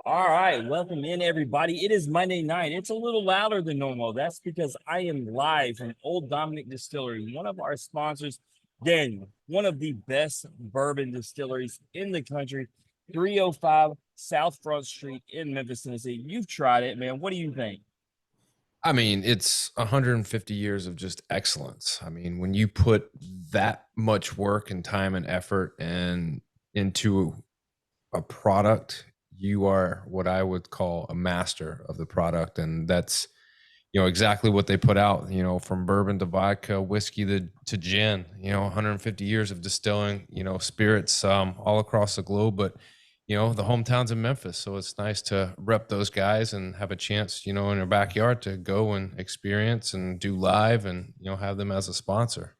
All right, welcome in everybody. It is Monday night. It's a little louder than normal. That's because I am live from Old Dominick Distillery, one of our sponsors, Daniel, one of the best bourbon distilleries in the country, 305 South Front Street in Memphis, Tennessee. You've tried it, man. What do you think? I mean, it's 150 years of just excellence. I mean, when you put that much work and time and effort and into a product, you are what I would call a master of the product. And that's, exactly what they put out, from bourbon to vodka, whiskey to gin, 150 years of distilling, spirits all across the globe. But the hometown's in Memphis, so it's nice to rep those guys and have a chance, in their backyard to go and experience and do live and have them as a sponsor.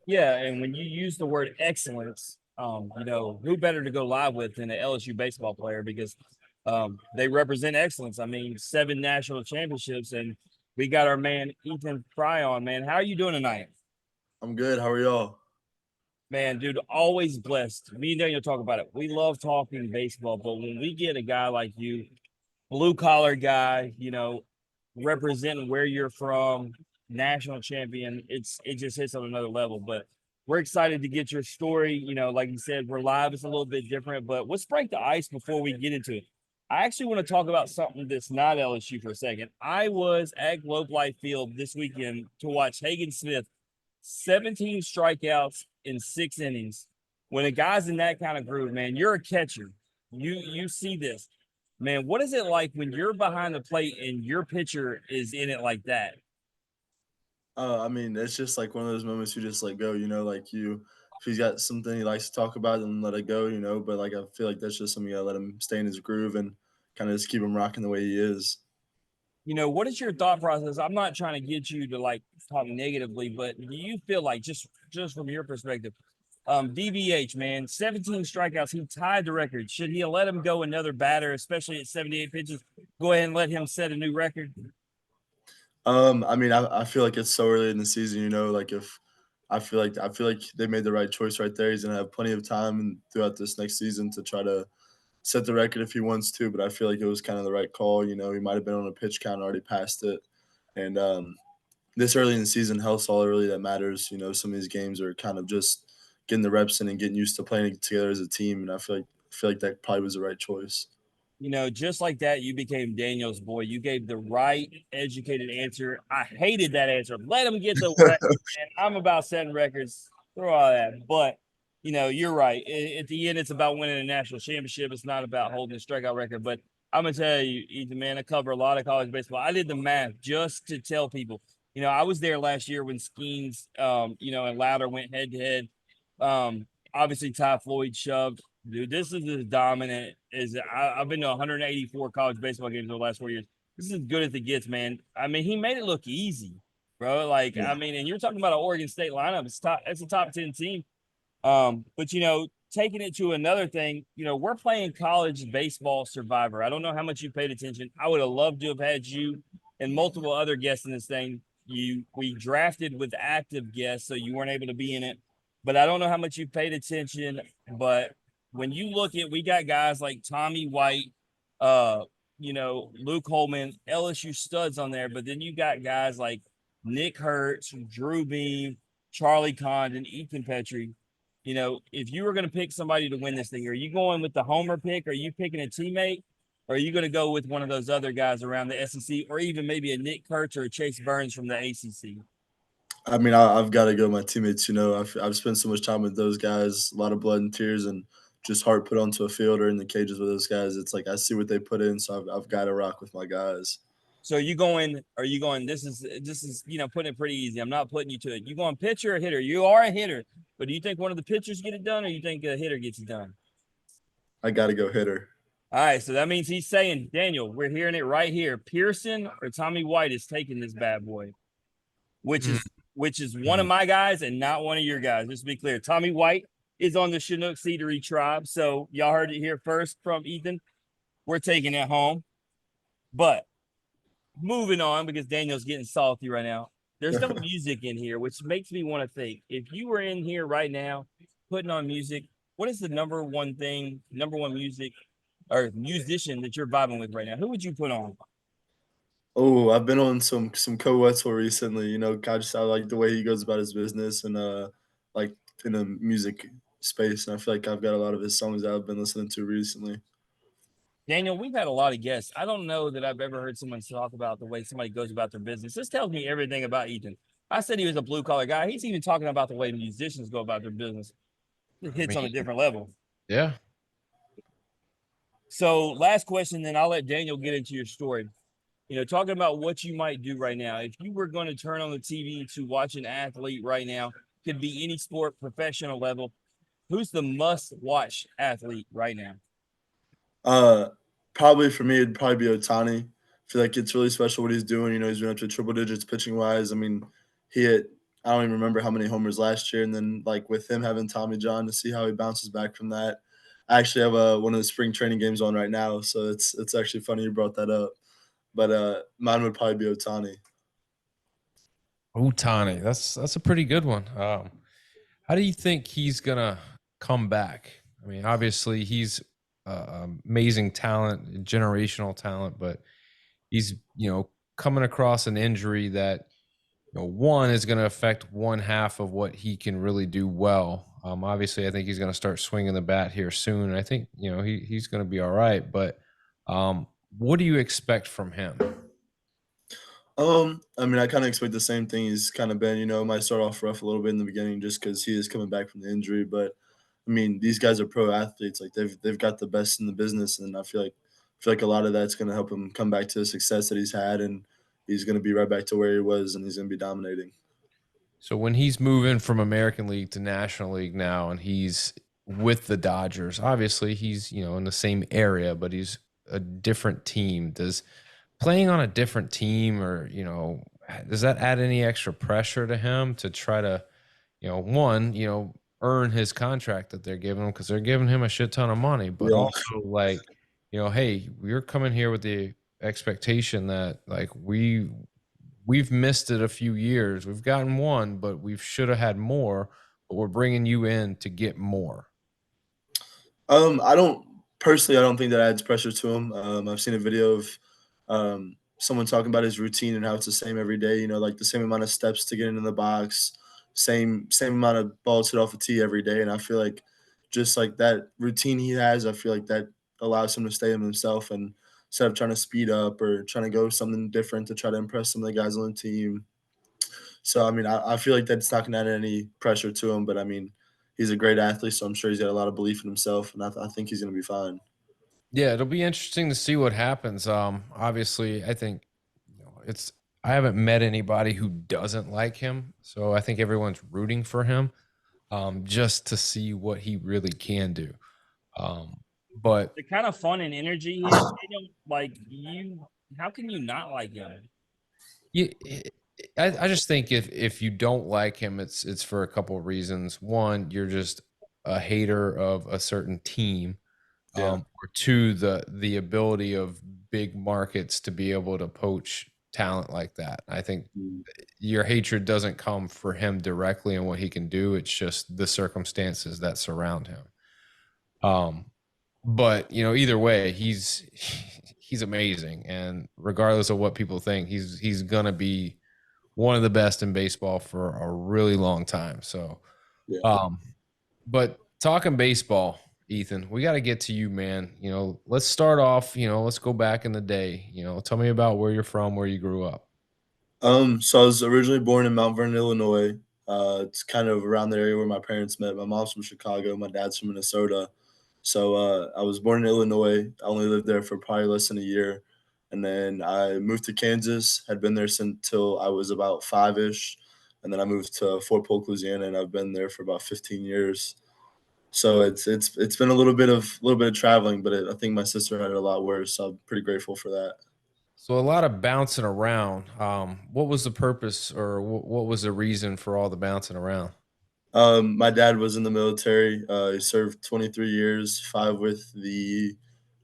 Yeah, and when you use the word excellence, who better to go live with than an LSU baseball player because they represent excellence. I mean, 7 national championships, and we got our man Ethan Frey on. Man, how are you doing tonight? I'm good. How are y'all? Man, dude, always blessed. Me and Daniel talk about it. We love talking baseball, but when we get a guy like you, blue collar guy, representing where you're from, national champion, it just hits on another level. But we're excited to get your story. Like you said, we're live. It's a little bit different, but let's break the ice before we get into it. I actually want to talk about something that's not LSU for a second. I was at Globe Life Field this weekend to watch Hagen Smith, 17 strikeouts in 6 innings. When a guy's in that kind of groove, man, you're a catcher. You see this. Man, what is it like when you're behind the plate and your pitcher is in it like that? I mean, it's just like one of those moments you just let go, like if he's got something he likes to talk about, then let it go, but like I feel like that's just something you gotta let him stay in his groove and kind of just keep him rocking the way he is. What is your thought process? I'm not trying to get you to like talk negatively, but do you feel like just from your perspective, DVH, man, 17 strikeouts, he tied the record. Should he have let him go another batter, especially at 78 pitches? Go ahead and let him set a new record. I mean, I feel like it's so early in the season, like if I feel like they made the right choice right there. He's gonna have plenty of time and throughout this next season to try to set the record if he wants to, but I feel like it was kind of the right call. He might have been on a pitch count already past it. And this early in the season, health's all really that matters. Some of these games are kind of just getting the reps in and getting used to playing together as a team. And I feel like that probably was the right choice. Just like that, you became Daniel's boy. You gave the right, educated answer. I hated that answer. Let him get the record. And I'm about setting records through all that. But, you're right. At the end, it's about winning a national championship. It's not about holding a strikeout record. But I'm going to tell you, Ethan, man, I cover a lot of college baseball. I did the math just to tell people. I was there last year when Skeens, and Louder went head to head. Obviously, Ty Floyd shoved. Dude, this is as dominant as I've been to 184 college baseball games over the last 4 years. This is as good as it gets, man. I mean, he made it look easy, bro. Like, Yeah. I mean, and you're talking about an Oregon State lineup. It's a top 10 team. But taking it to another thing, we're playing college baseball survivor. I don't know how much you paid attention. I would have loved to have had you and multiple other guests in this thing. We drafted with active guests, so you weren't able to be in it. But I don't know how much you paid attention. But when you look at, we got guys like Tommy White, Luke Holman, LSU studs on there. But then you got guys like Nick Hertz, Drew Beam, Charlie Condon, Ethan Petrie. If you were going to pick somebody to win this thing, are you going with the homer pick? Are you picking a teammate? Or are you going to go with one of those other guys around the SEC, or even maybe a Nick Kurtz or a Chase Burns from the ACC? I mean, I've got to go with my teammates. I've spent so much time with those guys, a lot of blood and tears, and just heart put onto a field or in the cages with those guys. It's like I see what they put in, so I've got to rock with my guys. So are you going, this is, putting it pretty easy. I'm not putting you to it. You going pitcher or hitter? You are a hitter, but do you think one of the pitchers get it done or you think a hitter gets it done? I got to go hitter. All right. So that means he's saying, Daniel, we're hearing it right here. Pearson or Tommy White is taking this bad boy, which is which is one of Mhm. my guys and not one of your guys. Just to be clear, Tommy White is on the Chinook Cedary tribe. So y'all heard it here first from Ethan. We're taking it home. But moving on because Daniel's getting salty right now. There's no music in here, which makes me want to think if you were in here right now putting on music, what is the number one music or musician that you're vibing with right now, who would you put on? Oh, I've been on some co-Wetzel recently. You know, I like the way he goes about his business and like in the music space. And I feel like I've got a lot of his songs that I've been listening to recently. Daniel, we've had a lot of guests. I don't know that I've ever heard someone talk about the way somebody goes about their business. This tells me everything about Ethan. I said he was a blue collar guy. He's even talking about the way musicians go about their business. It I hits on a mean, different level. yeah. So, last question, then I'll let Daniel get into your story. You know, talking about what you might do right now. If you were going to turn on the TV to watch an athlete right now, could be any sport, professional level. Who's the must-watch athlete right now? Uh, Probably for me, it'd probably be Otani. I feel like it's really special what he's doing. You know, he's been up to triple digits pitching wise. I mean, he hit, I don't even remember how many homers last year. And then, like, with him having Tommy John to see how he bounces back from that. I actually have one of the spring training games on right now. So it's actually funny you brought that up. But mine would probably be Otani. Otani, that's a pretty good one. How do you think he's gonna come back? I mean, obviously he's amazing talent, generational talent, but he's coming across an injury that one is going to affect one half of what he can really do well. Obviously, I think he's going to start swinging the bat here soon, and I think he's going to be all right. But what do you expect from him? I mean, I kind of expect the same thing he's kind of been. You know, might start off rough a little bit in the beginning just because he is coming back from the injury. But I mean, these guys are pro athletes. Like they've got the best in the business, and I feel like a lot of that's going to help him come back to the success that he's had, and he's going to be right back to where he was, and he's going to be dominating. So when he's moving from American League to National League now, and he's with the Dodgers, obviously he's in the same area, but he's a different team. Does playing on a different team, or does that add any extra pressure to him to try to one, earn his contract that they're giving him, because they're giving him a shit ton of money, but Yeah. also like, hey, we're coming here with the expectation that like we've missed it a few years. We've gotten one, but we should have had more, but we're bringing you in to get more. I don't personally. I don't think that adds pressure to him. I've seen a video of someone talking about his routine and how it's the same every day. You know, like the same amount of steps to get into the box, same amount of balls hit off a tee every day. And I feel like just like that routine he has, I feel like that allows him to stay himself and instead of trying to speed up or trying to go something different to try to impress some of the guys on the team. So I mean, I feel like that's not going to add any pressure to him. But I mean, he's a great athlete, so I'm sure he's got a lot of belief in himself, and I think he's going to be fine. Yeah, it'll be interesting to see what happens. Obviously, I think it's I haven't met anybody who doesn't like him, so I think everyone's rooting for him, just to see what he really can do. But The kind of fun and energy he has, Daniel, like how can you not like him? you, I just think if you don't like him, it's for a couple of reasons. One, you're just a hater of a certain team, Yeah. or two, the ability of big markets to be able to poach talent like that. I think Mm. your hatred doesn't come for him directly and what he can do. It's just the circumstances that surround him. Um, but either way, he's amazing, and regardless of what people think, he's gonna be one of the best in baseball for a really long time. So, Yeah. um, but talking baseball, Ethan, we got to get to you, man. Let's start off. Let's go back in the day. Tell me about where you're from, where you grew up. So I was originally born in Mount Vernon, Illinois. It's kind of around the area where my parents met. My mom's from Chicago. My dad's from Minnesota. So I was born in Illinois. I only lived there for probably less than a year, and then I moved to Kansas. Had been there since till I was about five ish, and then I moved to Fort Polk, Louisiana, and I've been there for about 15 years. So it's been a little bit of traveling, but I think my sister had it a lot worse. So I'm pretty grateful for that. So a lot of bouncing around. What was the purpose, or what was the reason for all the bouncing around? My dad was in the military. He served 23 years, five with the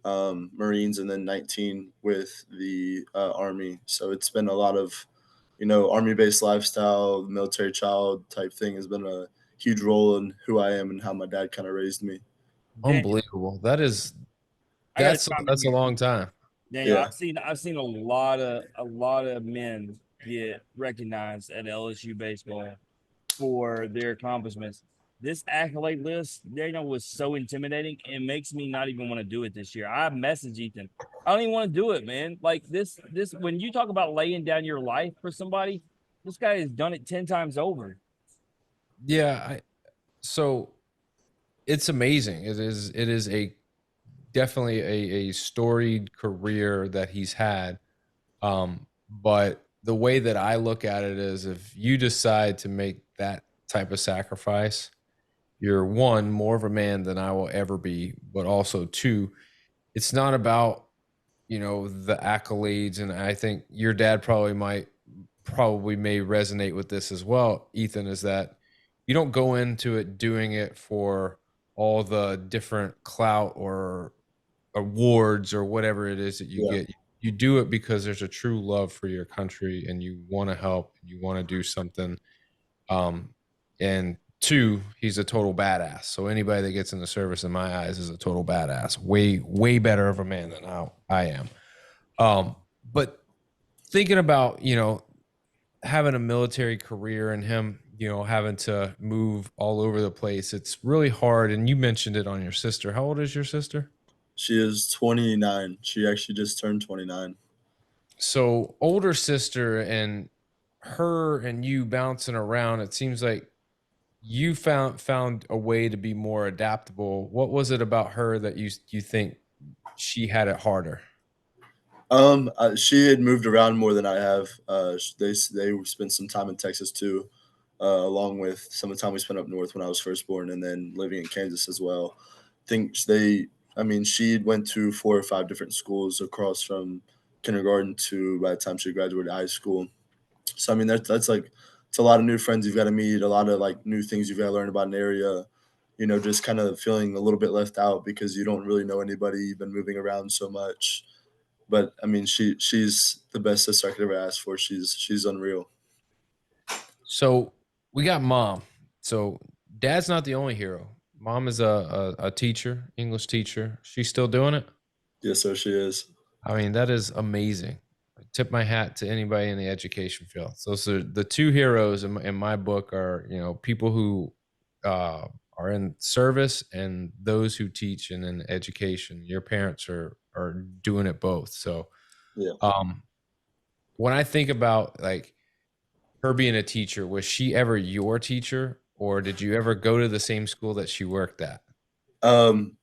Marines, and then 19 with the Army. So it's been a lot of, Army-based lifestyle, military child type thing has been a huge role in who I am and how my dad kind of raised me. Daniel, Unbelievable. That is I got to That's chime in that's a here. long time. Daniel, Yeah. I've seen a lot of men get recognized at LSU baseball for their accomplishments. This accolade list, Daniel, was so intimidating. It makes me not even want to do it this year. I messaged Ethan. I don't even want to do it, man. Like this when you talk about laying down your life for somebody, this guy has done it 10 times over. Yeah, so it's amazing. It is a definitely a storied career that he's had. But the way that I look at it is if you decide to make that type of sacrifice, you're one, more of a man than I will ever be, but also two, it's not about, the accolades. And I think your dad probably may resonate with this as well, Ethan, is that you don't go into it doing it for all the different clout or awards or whatever it is that you Yeah. get. You do it because there's a true love for your country and you want to help, you want to do something. And two, he's a total badass. So anybody that gets in the service in my eyes is a total badass. Way, way better of a man than I am. But thinking about, having a military career and him, having to move all over the place, it's really hard. And you mentioned it on your sister. How old is your sister? She is 29. She actually just turned 29. So older sister and her and you bouncing around, it seems like you found a way to be more adaptable. What was it about her that you think she had it harder? She had moved around more than I have. They spent some time in Texas too, along with some of the time we spent up north when I was first born, and then living in Kansas as well. Think they, I mean, she went to 4 or 5 different schools across from kindergarten to by the time she graduated high school. So I mean, that's like it's a lot of new friends you've got to meet, a lot of like new things you've got to learn about an area. Just kind of feeling a little bit left out because you don't really know anybody. You've been moving around so much. But I mean, she's the best sister I could ever ask for. She's unreal. So we got mom. So dad's not the only hero. Mom is a teacher, English teacher. She's still doing it. Yes, sir, she is. I mean, that is amazing. I tip my hat to anybody in the education field. So the two heroes in my book are, people who uh, are in service and those who teach and in education. Your parents are doing it both. So Yeah. um, when I think about like her being a teacher, was she ever your teacher, or did you ever go to the same school that she worked at?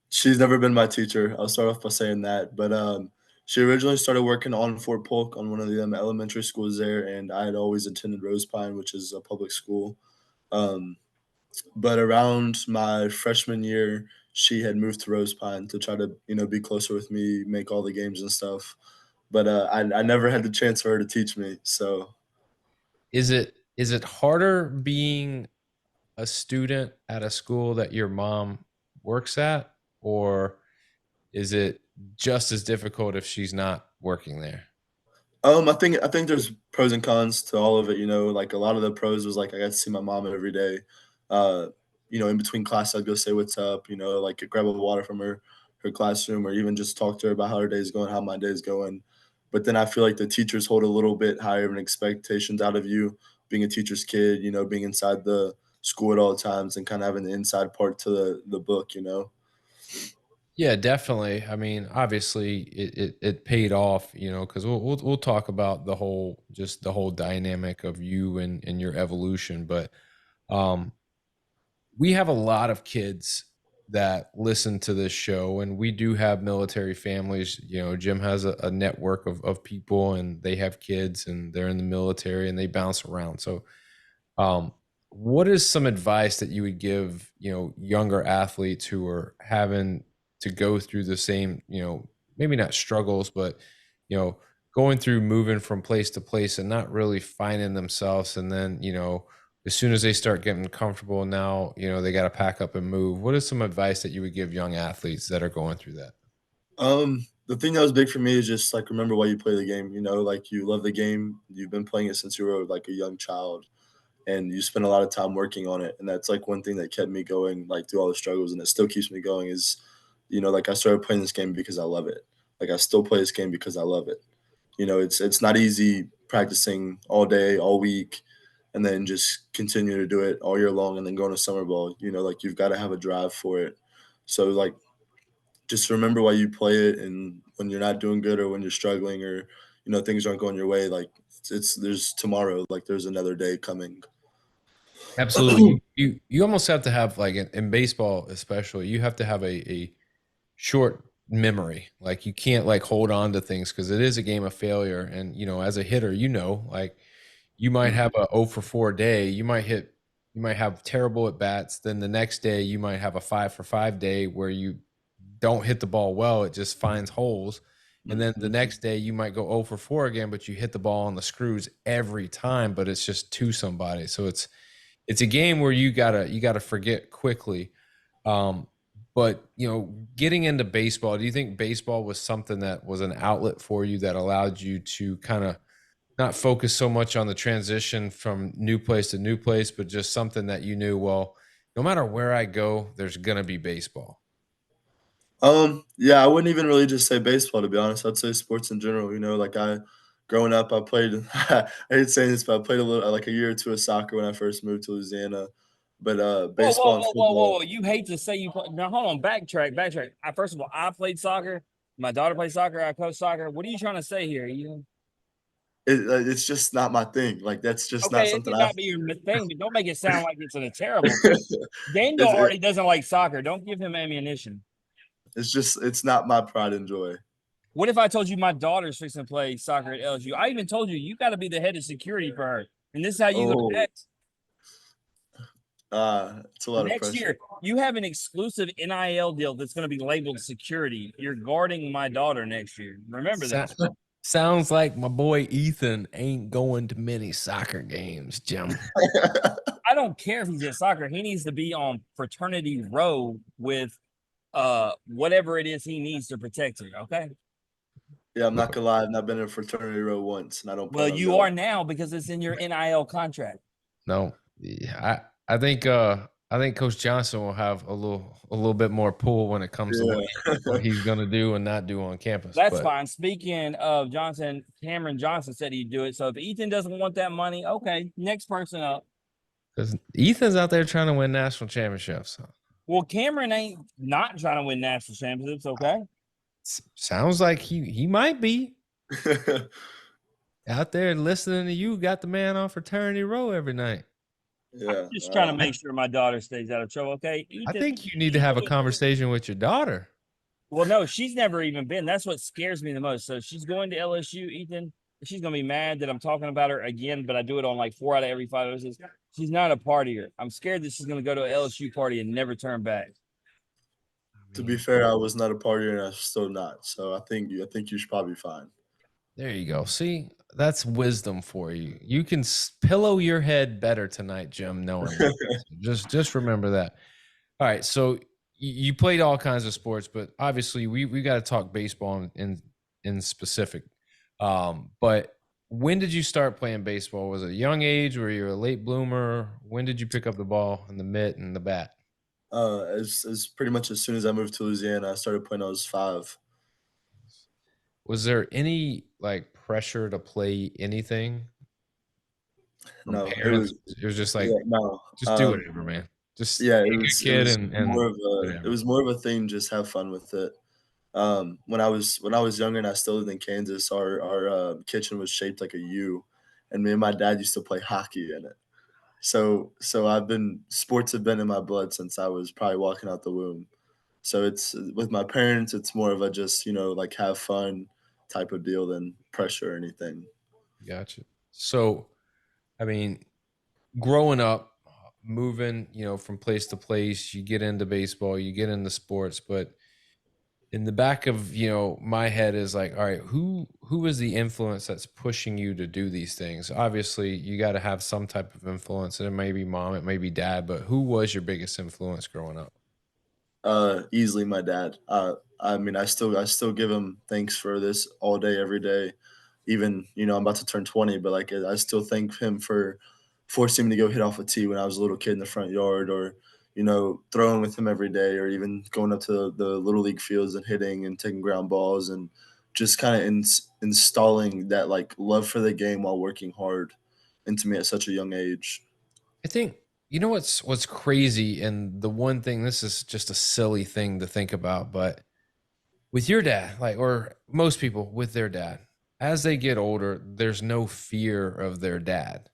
She's never been my teacher. I'll start off by saying that. But she originally started working on Fort Polk on one of the elementary schools there, and I had always attended Rose Pine, which is a public school. Um, but around my freshman year, she had moved to Rose Pine to try to, be closer with me, make all the games and stuff. But I never had the chance for her to teach me. So Is it harder being a student at a school that your mom works at, or is it just as difficult if she's not working there? I think there's pros and cons to all of it. Like a lot of the pros was like I got to see my mom every day. Uh, in between class, I'd go say what's up. Like grab a water from her classroom, or even just talk to her about how her day's going, how my day's going. But then I feel like the teachers hold a little bit higher of an expectations out of you, being a teacher's kid. Being inside the school at all times and kind of having the inside part to the book. Yeah, definitely. I mean, obviously, it paid off, because we'll talk about the whole dynamic of you and your evolution, but um, we have a lot of kids that listen to this show, and we do have military families. Jim has a network of people, and they have kids, and they're in the military, and they bounce around. So, um, what is some advice that you would give, younger athletes who are having to go through the same, maybe not struggles, but you know, going through moving from place to place and not really finding themselves, and then as soon as they start getting comfortable, now they got to pack up and move. What is some advice that you would give young athletes that are going through that? The thing that was big for me is just like remember why you play the game. Like you love the game. You've been playing it since you were like a young child, and you spend a lot of time working on it. And that's like one thing that kept me going, like through all the struggles, and it still keeps me going. Is Like I started playing this game because I love it. Like I still play this game because I love it. It's not easy practicing all day, all week, and then just continue to do it all year long and then going to summer ball. Like you've got to have a drive for it. So like just remember why you play it, and when you're not doing good or when you're struggling or things aren't going your way, like it's there's tomorrow, like there's another day coming. Absolutely. You almost have to have like in baseball, especially, you have to have a short memory. Like you can't like hold on to things because it is a game of failure. And as a hitter, like you might have a 0 for 4 day. You might have terrible at bats. Then the next day you might have a 5 for 5 day where you don't hit the ball well. It just finds holes. And then the next day you might go 0 for 4 again, but you hit the ball on the screws every time, but it's just to somebody. So it's a game where you gotta forget quickly. Um, but getting into baseball, do you think baseball was something that was an outlet for you that allowed you to kind of not focus so much on the transition from new place to new place, but just something that you knew, well, no matter where I go, there's gonna be baseball. Yeah, I wouldn't even really just say baseball, to be honest. I'd say sports in general. Like growing up, I played. I hate saying this, but I played a little, like a year or two of soccer when I first moved to Louisiana. But Whoa, baseball whoa, and whoa, whoa, whoa, football, whoa! You hate to say you play. Now, hold on, backtrack. First of all, I played soccer. My daughter played soccer. I coach soccer. What are you trying to say here? it's just not my thing. Like that's just not Okay, it something may I. not be your thing, but don't make it sound like it's a terrible thing. Daniel it's it, already doesn't like soccer. Don't give him ammunition. it's not my pride and joy. What if I told you my daughter's fixing to play soccer at LSU? I even told you got to be the head of security for her, and this is how you gonna Oh, act it's a lot of next pressure. year. You have an exclusive NIL deal that's going to be labeled security. You're guarding my daughter next year. Remember So, that. sounds like my boy Ethan ain't going to many soccer games, Jim. I don't care if he's at soccer. He needs to be on fraternity row with whatever it is he needs to protect her. Okay. Yeah, I'm not gonna lie. I've not been in a fraternity row once, and I don't Well, plan on you going. are now because it's in your NIL contract. No, yeah, I think Coach Johnson will have a little bit more pull when it comes to what Yeah. he's gonna do and not do on campus. That's But fine. Speaking of Johnson, Cameron Johnson said he'd do it. So if Ethan doesn't want that money, okay, next person up. because Ethan's out there trying to win national championships, Well, Cameron ain't not trying to win national championships, okay? sounds like he might be out there listening to you. Got the man on fraternity row every night. Yeah. Just trying to make sure my daughter stays out of trouble, okay? I Ethan, think you need to have a conversation with your daughter. well, no, she's never even been. That's what scares me the most. So she's going to LSU, Ethan. She's gonna be mad that I'm talking about her again, but I do it on like 4 out of every 5 episodes. She's not a partier. I'm scared that she's gonna go to an LSU party and never turn back. To be fair, I was not a partier, and I'm still not. So I think you should probably be fine. There you go. See, that's wisdom for you. You can pillow your head better tonight, Jim, knowing that. So just remember that. All right, so you played all kinds of sports, but obviously we got to talk baseball in specific. But when did you start playing baseball? Was it a young age? Were you a late bloomer? When did you pick up the ball and the mitt and the bat? As pretty much as soon as I moved to Louisiana, I started playing. I was 5. Was there any like pressure to play anything from No, it parents? was It was just like, yeah, no. just do whatever, man. Just Yeah, be a good it kid was and more of a it whatever. was more of a thing. Just have fun with it. When I was younger and I still lived in Kansas, our kitchen was shaped like a U, and me and my dad used to play hockey in it. So sports have been in my blood since I was probably walking out the womb. So it's with my parents, it's more of a just like have fun type of deal than pressure or anything. Gotcha. So, I mean, growing up, moving, from place to place, you get into baseball, you get into sports, but in the back of, my head is like, all right, who is the influence that's pushing you to do these things? Obviously, you got to have some type of influence, and it may be mom, it may be dad, but who was your biggest influence growing up? Easily my dad. I mean, I still give him thanks for this all day, every day. Even I'm about to turn 20, but I still thank him for forcing me to go hit off a tee when I was a little kid in the front yard, or throwing with him every day, or even going up to the little league fields and hitting and taking ground balls, and just kind of installing that like love for the game while working hard into me at such a young age. I think you know what's crazy, and the one thing, this is just a silly thing to think about, but with your dad, like, or most people with their dad, as they get older, there's no fear of their dad.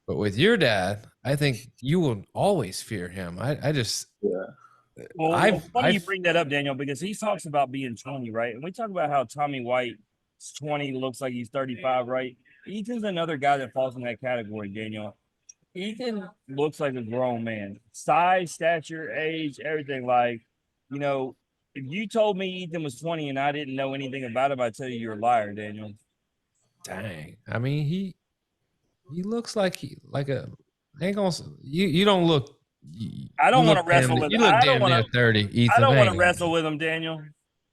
But with your dad, I think you will always fear him. I just, Yeah. Well, funny you I've, bring that up, Daniel, because he talks about being 20, right? And we talk about how Tommy White's 20, looks like he's 35, right? Ethan's another guy that falls in that category, Daniel. Ethan looks like a grown man. Size, stature, age, everything. Like, if you told me Ethan was 20 and I didn't know anything about him, I'd tell you you're a liar, Daniel. dang. I mean, he looks like ain't gonna, you don't look, I don't want to look damn, wrestle with you look I don't damn want near to 30, I Ethan. don't I want ain't to gonna- wrestle with him, Daniel.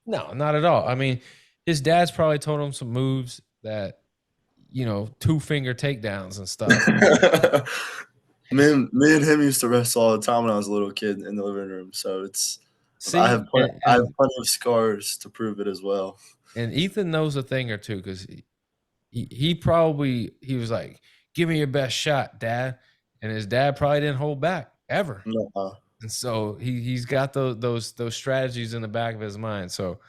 No, not at all. I mean, his dad's probably told him some moves that, two-finger takedowns and stuff. Me and him used to wrestle all the time when I was a little kid in the living room. So See, I have plenty of scars to prove it as well. and Ethan knows a thing or two, because he was like, "Give me your best shot, Dad," and his dad probably didn't hold back ever, and so he's got those strategies in the back of his mind. So,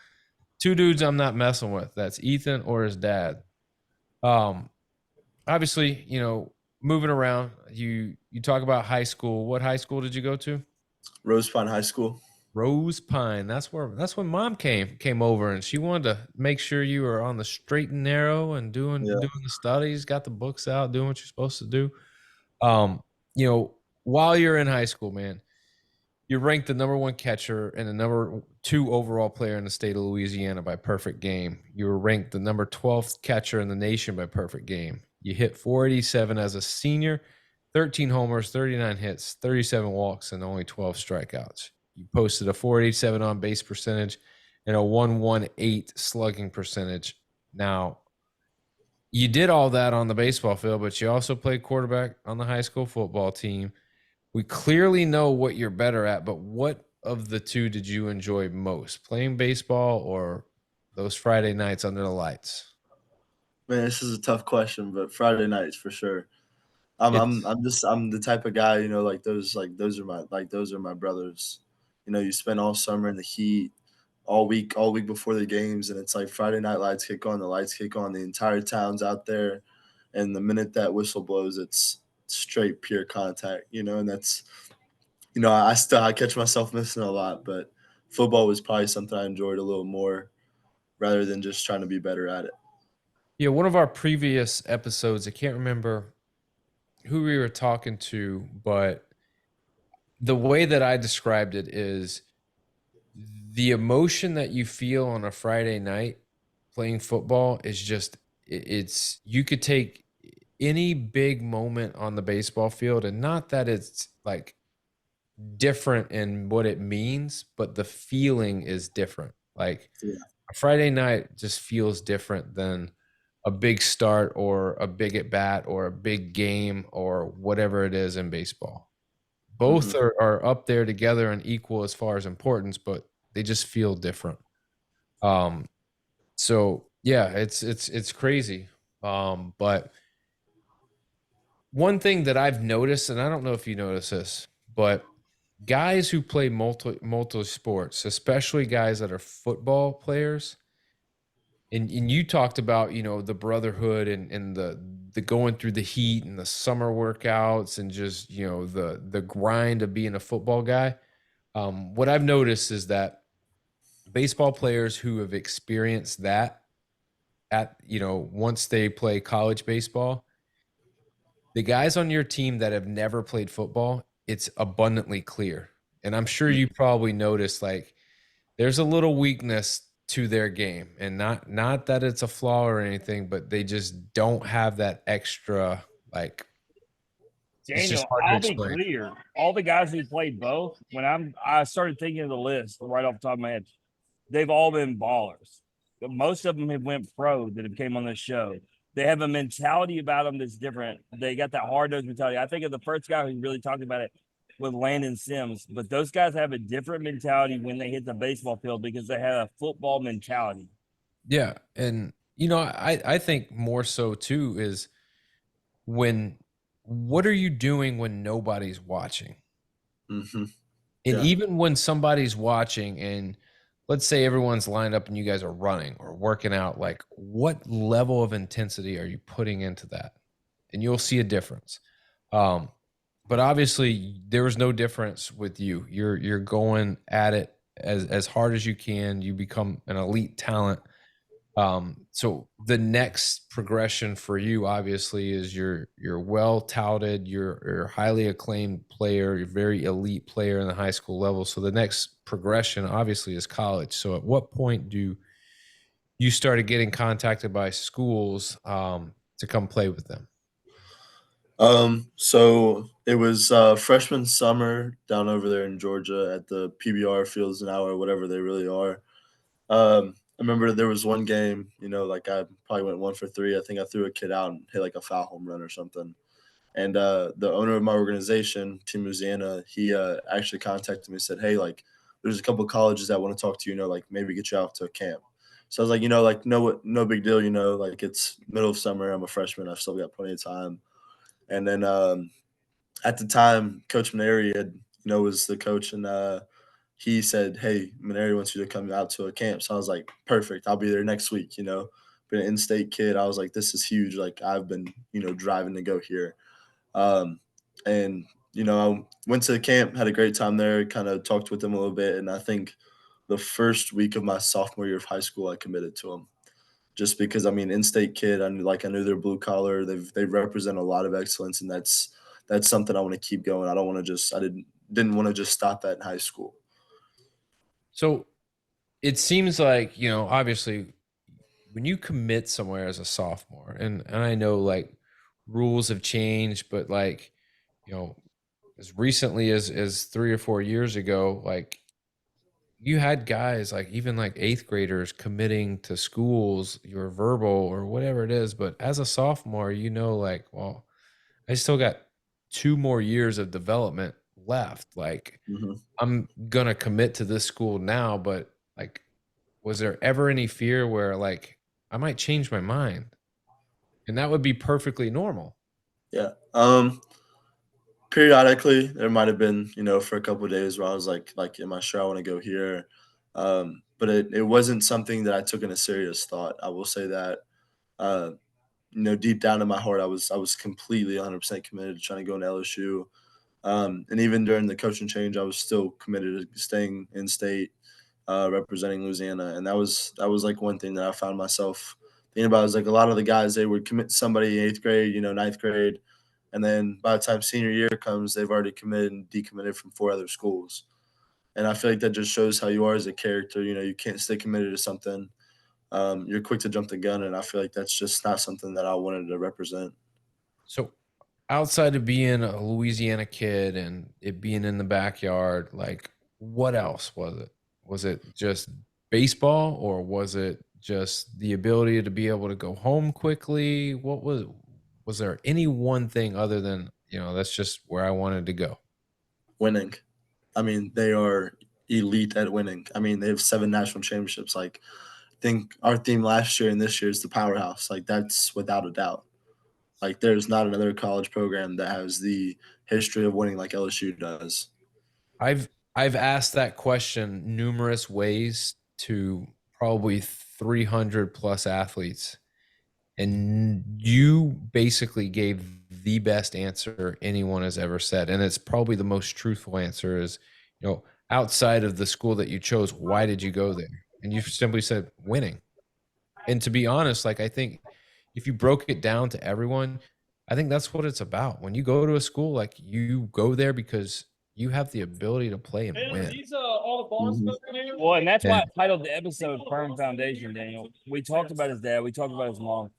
two dudes I'm not messing with. That's Ethan or his dad. Obviously, moving around. You talk about high school. What high school did you go to? Rose Pine High School. Rose Pine. That's when Mom came over, and she wanted to make sure you were on the straight and narrow and doing the studies, got the books out, doing what you're supposed to do. While you're in high school, man, you're ranked the number 1 catcher and the number 2 overall player in the state of Louisiana by perfect game. You were ranked the number 12th catcher in the nation by perfect game. You hit 487 as a senior, 13 homers, 39 hits, 37 walks, and only 12 strikeouts. You posted a 487 on base percentage and a 118 slugging percentage. Now, you did all that on the baseball field, but you also played quarterback on the high school football team. We clearly know what you're better at, but what of the two did you enjoy most, playing baseball or those Friday nights under the lights? Man, this is a tough question, but Friday nights for sure. I'm the type of guy, those are my brothers. You spend all summer in the heat, all week before the games, and it's like Friday night lights kick on, the lights kick on, the entire town's out there, and the minute that whistle blows, it's straight pure contact, and that's, I catch myself missing a lot, but football was probably something I enjoyed a little more rather than just trying to be better at it. Yeah, one of our previous episodes, I can't remember who we were talking to, but the way that I described it is the emotion that you feel on a Friday night playing football is just, it's, you could take any big moment on the baseball field, and not that it's like different in what it means, but the feeling is different. Like, a Friday night just feels different than a big start or a big at bat or a big game or whatever it is in baseball. Both are up there together and equal as far as importance, but they just feel different. So yeah, it's crazy. But one thing that I've noticed, and I don't know if you notice this, but guys who play multi sports, especially guys that are football players, and you talked about, the brotherhood and the going through the heat and the summer workouts and just, the grind of being a football guy. What I've noticed is that baseball players who have experienced that once they play college baseball, the guys on your team that have never played football, it's abundantly clear. And I'm sure you probably noticed, like, there's a little weakness to their game, and not that it's a flaw or anything, but they just don't have that extra, like, it's just Daniel, hard to I'll be explain. clear. All the guys who played both, when I started thinking of the list right off the top of my head, they've all been ballers. Most of them have went pro that have came on this show. They have a mentality about them that's different. They got that hard-nosed mentality. I think of the first guy who really talked about it, with Landon Sims, but those guys have a different mentality when they hit the baseball field because they have a football mentality. Yeah, and I think more so too is when what are you doing when nobody's watching? Mm-hmm. And Yeah. even when somebody's watching and let's say everyone's lined up and you guys are running or working out, like what level of intensity are you putting into that? And you'll see a difference. Um, but obviously there was no difference with you. You're going at it as hard as you can. You become an elite talent. So the next progression for you obviously is you're well touted, you're a highly acclaimed player, you're a very elite player in the high school level. So the next progression obviously is college. So at what point do you started getting contacted by schools to come play with them? So it was freshman summer down over there in Georgia at the PBR Fields now or whatever they really are. I remember there was one game, like I probably went 1 for 3. I think I threw a kid out and hit like a foul home run or something. And the owner of my organization, Team Louisiana, he actually contacted me and said, "Hey, like, there's a couple of colleges that want to talk to you. Like maybe get you out to a camp." So I was like, like no big deal. Like it's middle of summer. I'm a freshman. I've still got plenty of time. And then at the time, Coach Maneri was the coach, and he said, "Hey, Maneri wants you to come out to a camp." So I was like, "Perfect. I'll be there next week." Been an in-state kid. I was like, "This is huge. Like I've been driving to go here." Um, and I went to the camp, had a great time there, kind of talked with them a little bit, and I think the first week of my sophomore year of high school, I committed to them. Just because I mean, in-state kid, I knew they're blue collar. They represent a lot of excellence, and that's something I want to keep going. I don't want to just I didn't want to just stop that in high school. So it seems like, obviously when you commit somewhere as a sophomore, and I know like rules have changed, but like, you know, as recently as 3 or 4 years ago, like you had guys like even like eighth graders committing to schools, your verbal or whatever it is. But as a sophomore, like, well, I still got 2 more years of development left. Like Mhm. I'm gonna commit to this school now, but like, was there ever any fear where like I might change my mind? And that would be perfectly normal. Yeah. Periodically, there might have been, for a couple of days where I was like, am I sure I want to go here? But it wasn't something that I took in a serious thought. I will say that. Uh, deep down in my heart, I was completely 100% committed to trying to go into LSU. And even during the coaching change, I was still committed to staying in state, representing Louisiana. And that was like one thing that I found myself thinking about is like a lot of the guys, they would commit to somebody in eighth grade, ninth grade. And then by the time senior year comes, they've already committed and decommitted from 4 other schools. And I feel like that just shows how you are as a character. You can't stay committed to something. You're quick to jump the gun. And I feel like that's just not something that I wanted to represent. So outside of being a Louisiana kid and it being in the backyard, like what else was it? Was it just baseball or was it just the ability to be able to go home quickly? Was there any one thing other than, that's just where I wanted to go? Winning. I mean, they are elite at winning. I mean, they have 7 national championships. Like, I think our theme last year and this year is the powerhouse. Like, that's without a doubt. Like, there's not another college program that has the history of winning like LSU does. I've asked that question numerous ways to probably 300 plus athletes, and you basically gave the best answer anyone has ever said, and it's probably the most truthful answer is, outside of the school that you chose, why did you go there? And you simply said winning. And to be honest, like I think if you broke it down to everyone, I think that's what it's about. When you go to a school, like you go there because you have the ability to play and win. Mhm. Well, and that's why And I titled the episode Firm Foundation, Daniel. We talked about his dad, we talked about his mom.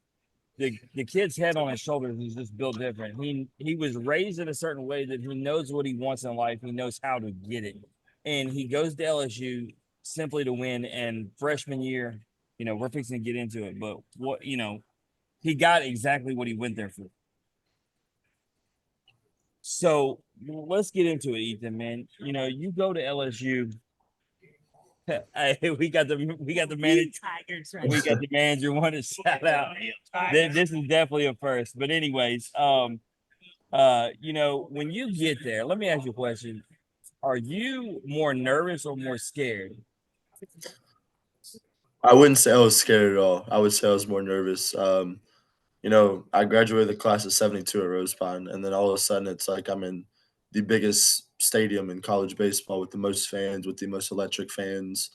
The kid's head on his shoulders is just built different. He was raised in a certain way that he knows what he wants in life. He knows how to get it. And he goes to LSU simply to win. And freshman year, we're fixing to get into it. But he got exactly what he went there for. So let's get into it, Ethan, man. You know, you go to LSU. Hey, we got the manager. We got the manager want to shout out. This is definitely a first. But anyways, you know, when you get there, let me ask you a question. Are you more nervous or more scared? I wouldn't say I was scared at all. I would say I was more nervous. You know, I graduated the class of '72 at Rose Pine, and then all of a sudden it's like I'm in the biggest stadium in college baseball with the most fans, with the most electric fans,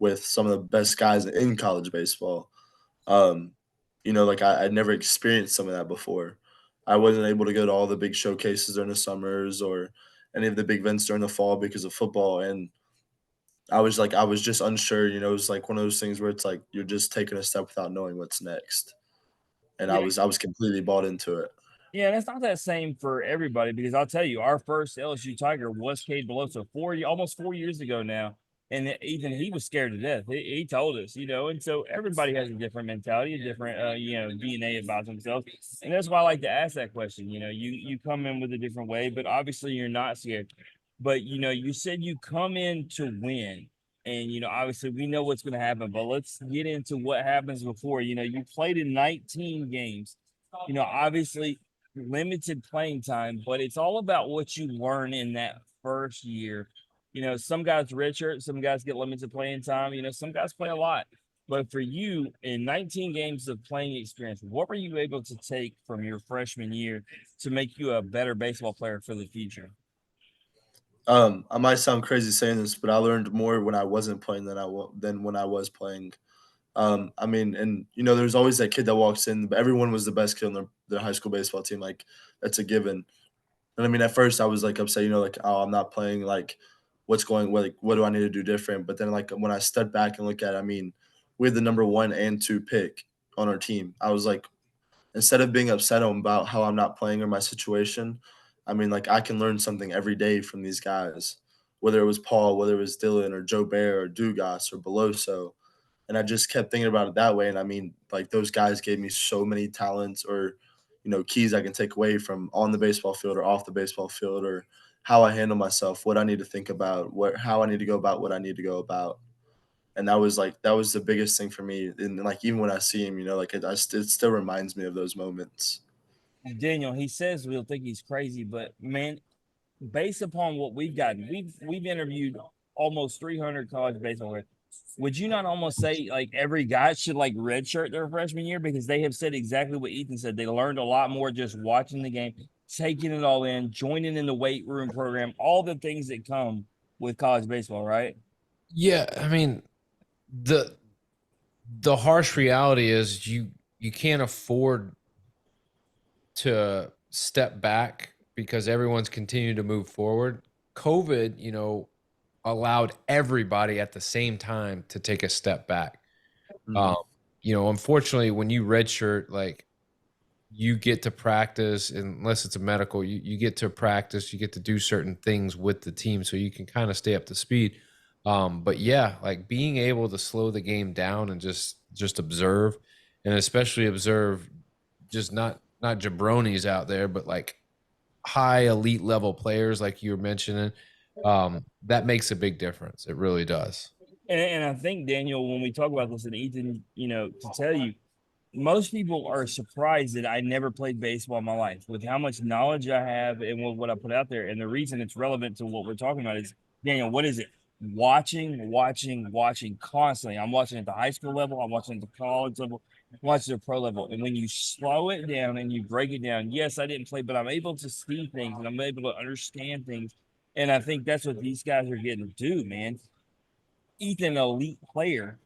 with some of the best guys in college baseball. Um, you know, like I'd never experienced some of that before. I wasn't able to go to all the big showcases during the summers or any of the big events during the fall because of football. And I was just unsure, you know, it was like one of those things where it's like you're just taking a step without knowing what's next. And Yeah, I was completely bought into it. yeah, and it's not that same for everybody because I'll tell you, our first LSU Tiger was Cade Beloso almost 4 years ago now. And Ethan, he was scared to death. He told us, you know, and so everybody has a different mentality, a different, you know, DNA about themselves, and that's why I like to ask that question. You know, you come in with a different way, but obviously you're not scared. But you know, you said you come in to win, and you know, obviously we know what's going to happen. But let's get into what happens before. You know, you played in 19 games. You know, obviously limited playing time, but it's all about what you learn in that first year. You know, some guys redshirt, some guys get limited playing time. You know, some guys play a lot. But for you, in 19 games of playing experience, what were you able to take from your freshman year to make you a better baseball player for the future? I might sound crazy saying this, but I learned more when I wasn't playing than when I was playing. I mean, and you know, there's always that kid that walks in, but everyone was the best kid on their high school baseball team. Like that's a given. And I mean, at first I was like upset, you know, like, oh, I'm not playing. Like, what do I need to do different? But then, like, when I step back and look at it, I mean, we had the number 1 and 2 pick on our team. I was like, instead of being upset about how I'm not playing or my situation, I mean, like, I can learn something every day from these guys, whether it was Paul, whether it was Dylan or Joe Bear or Dugas or Beloso. And I just kept thinking about it that way. And I mean, like those guys gave me so many talents or, you know, keys I can take away from on the baseball field or off the baseball field or how I handle myself, what I need to think about, how I need to go about what I need to go about. And that was the biggest thing for me. And like even when I see him, you know, like it still reminds me of those moments. Daniel, he says we'll think he's crazy, but man, based upon what we've gotten, we've interviewed almost 300 college baseball players. Would you not almost say like every guy should like redshirt their freshman year because they have said exactly what Ethan said? They learned a lot more just watching the game, taking it all in, joining in the weight room program, all the things that come with college baseball, right? Yeah, I mean, the the harsh reality is you can't afford to step back because everyone's continuing to move forward. COVID, you know, allowed everybody at the same time to take a step back. Um, Mm. you know, unfortunately, when you redshirt, like you get to practice, unless it's a medical, you get to practice, you get to do certain things with the team so you can kind of stay up to speed. But yeah, like being able to slow the game down and just observe, and especially observe just not jabronis out there, but like high elite level players like you were mentioning, that makes a big difference. It really does. And I think Daniel, when we talk about this, and Ethan, you know, to tell you, most people are surprised that I never played baseball in my life with how much knowledge I have and what I put out there. And the reason it's relevant to what we're talking about is, Daniel, what is it? Watching constantly. I'm watching at the high school level, I'm watching at the college level, I'm watching at the pro level. And when you slow it down and you break it down, yes, I didn't play, but I'm able to see things and I'm able to understand things. And I think that's what these guys are getting to do, man. Ethan, an elite player,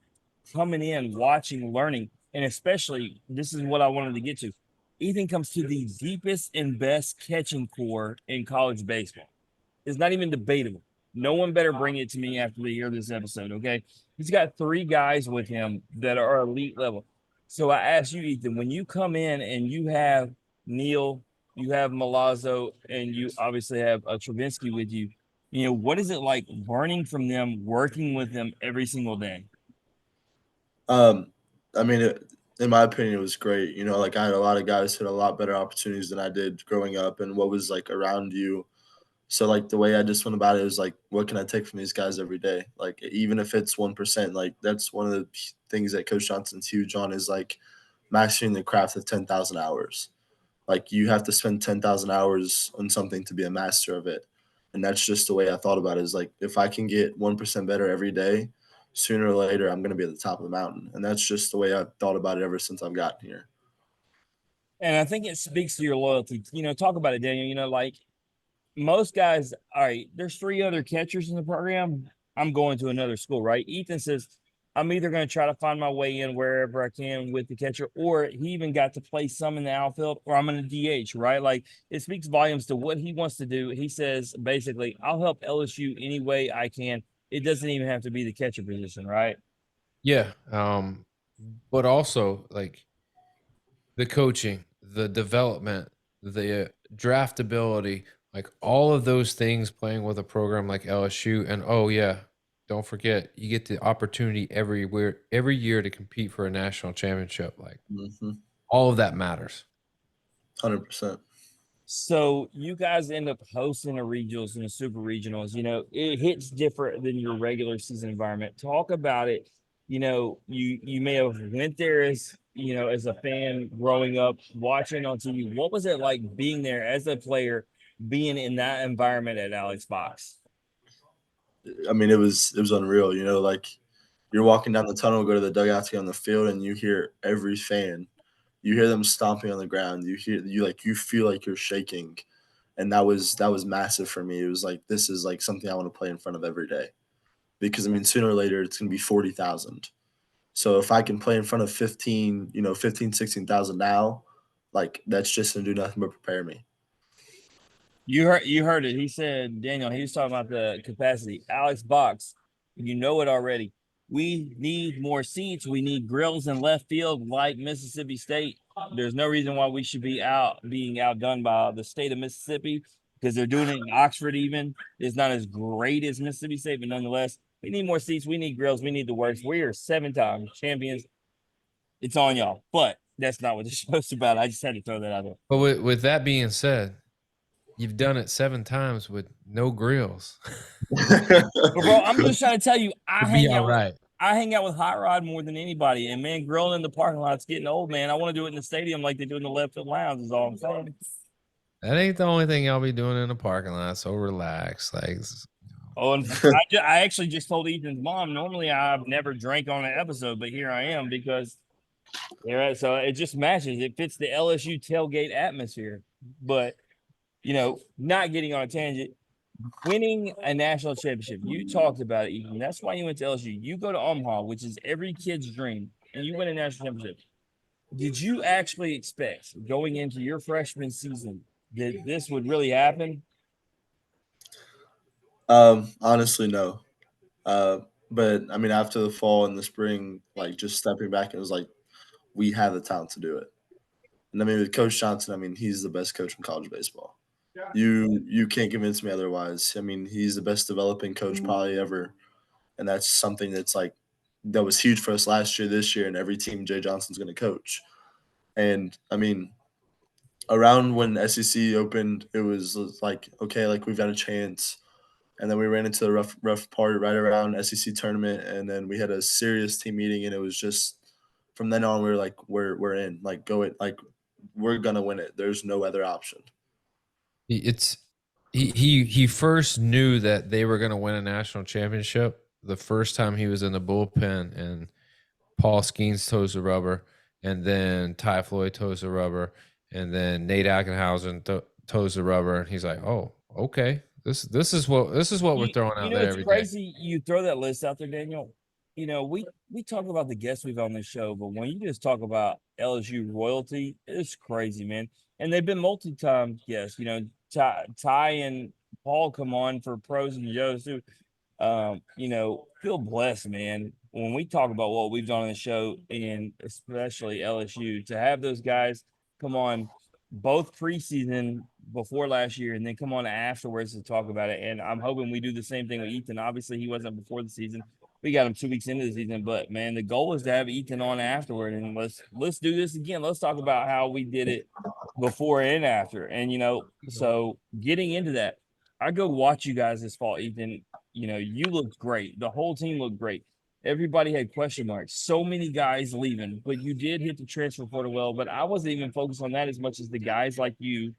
coming in, watching, learning, and especially this is what I wanted to get to. Ethan comes to the deepest and best catching core in college baseball. It's not even debatable. No one better bring it to me after they hear this episode. Okay, he's got three guys with him that are elite level. So I ask you, Ethan, when you come in and you have Neil, you have Malazzo, and you obviously have Travinsky with you. You know, what is it like learning from them, working with them every single day? Um, I mean, in my opinion, it was great. You know, like I had a lot of guys who had a lot better opportunities than I did growing up, and what was like around you. So like the way I just went about it was like, what can I take from these guys every day? Like even if it's 1%, like that's one of the things that Coach Johnson's huge on is like mastering the craft of 10,000 hours. Like you have to spend 10,000 hours on something to be a master of it. And that's just the way I thought about it is like, if I can get 1% better every day, sooner or later, I'm going to be at the top of the mountain. And that's just the way I've thought about it ever since I've gotten here. And I think it speaks to your loyalty. Talk about it, Daniel. Like most guys, all right, there's 3 other catchers in the program. I'm going to another school, right? Ethan says, I'm either going to try to find my way in wherever I can with the catcher, or he even got to play some in the outfield, or I'm going to DH, right? Like it speaks volumes to what he wants to do. He says, basically, I'll help LSU any way I can. It doesn't even have to be the catcher position, right? Yeah. But also like the coaching, the development, the draftability, like all of those things playing with a program like LSU. And oh yeah, don't forget you get the opportunity every year to compete for a national championship. Like all of that matters. 100%. So you guys end up hosting the regionals and the super regionals. It hits different than your regular season environment. Talk about it. You may have went there as a fan growing up, watching on TV. What was it like being there as a player, being in that environment at Alex Box? I mean, it was unreal. You know, like you're walking down the tunnel, go to the dugout to get on the field, and you hear every fan. You hear them stomping on the ground. You feel like you're shaking, and that was massive for me. It was like this is like something I want to play in front of every day, because I mean sooner or later it's gonna be 40,000. So if I can play in front of 16,000 now, like that's just gonna do nothing but prepare me. You heard it. He said, Daniel, he was talking about the capacity. Alex Box, you know it already. We need more seats. We need grills in left field like Mississippi State. There's no reason why we should be being outdone by the state of Mississippi because they're doing it in Oxford even. It's not as great as Mississippi State, but nonetheless, we need more seats. We need grills. We need the works. We are 7-time champions. It's on y'all. But that's not what the show's about. I just had to throw that out there. But with that being said, you've done it 7 times with no grills. But bro, I'm just trying to tell you, I Be hang all out. right. I hang out with Hot Rod more than anybody, and man, grilling in the parking lot's getting old, man. I want to do it in the stadium like they do in the left field lounge. Is all I'm saying. That ain't the only thing y'all be doing in the parking lot. So relax. Like, Oh, and I actually just told Ethan's mom. Normally, I've never drank on an episode, but here I am because so it just matches. It fits the LSU tailgate atmosphere. But not getting on a tangent. Winning a national championship. You talked about it, Ethan. That's why you went to LSU. You go to Omaha, which is every kid's dream, and you win a national championship. Did you actually expect going into your freshman season that this would really happen? Honestly, no. But I mean, after the fall and the spring, like just stepping back, it was like we have the talent to do it. And I mean, with Coach Johnson, I mean, he's the best coach in college baseball. You can't convince me otherwise. I mean, he's the best developing coach probably ever, and that's something that was huge for us last year, this year, and every team Jay Johnson's going to coach. And I mean, around when SEC opened, it was like okay, like we've got a chance. And then we ran into the rough part right around SEC tournament, and then we had a serious team meeting, and it was just from then on we were like we're in, like go it, like we're gonna win it. There's no other option. it's he first knew that they were going to win a national championship the first time he was in the bullpen and Paul Skeens toes the rubber, and then Ty Floyd toes the rubber, and then Nate Ackenhausen toes the rubber, and he's like, "Oh, okay, this is what we're throwing out there It's every day." crazy you throw that list out there, Daniel. We talk about the guests we've on this show, but when you just talk about LSU royalty, it's crazy, man. And they've been multi-time guests. Ty and Paul come on for pros and Joes too. Feel blessed, man. When we talk about what we've done on the show, and especially LSU, to have those guys come on both preseason before last year and then come on afterwards to talk about it. And I'm hoping we do the same thing with Ethan. Obviously, he wasn't before the season, we got him 2 weeks into the season. But man, the goal is to have Ethan on afterward, and let's do this again. Let's talk about how we did it before and after. And so getting into that, I go watch you guys this fall, Ethan. You looked great. The whole team looked great. Everybody had question marks. So many guys leaving, but you did hit the transfer portal well. But I wasn't even focused on that as much as the guys like you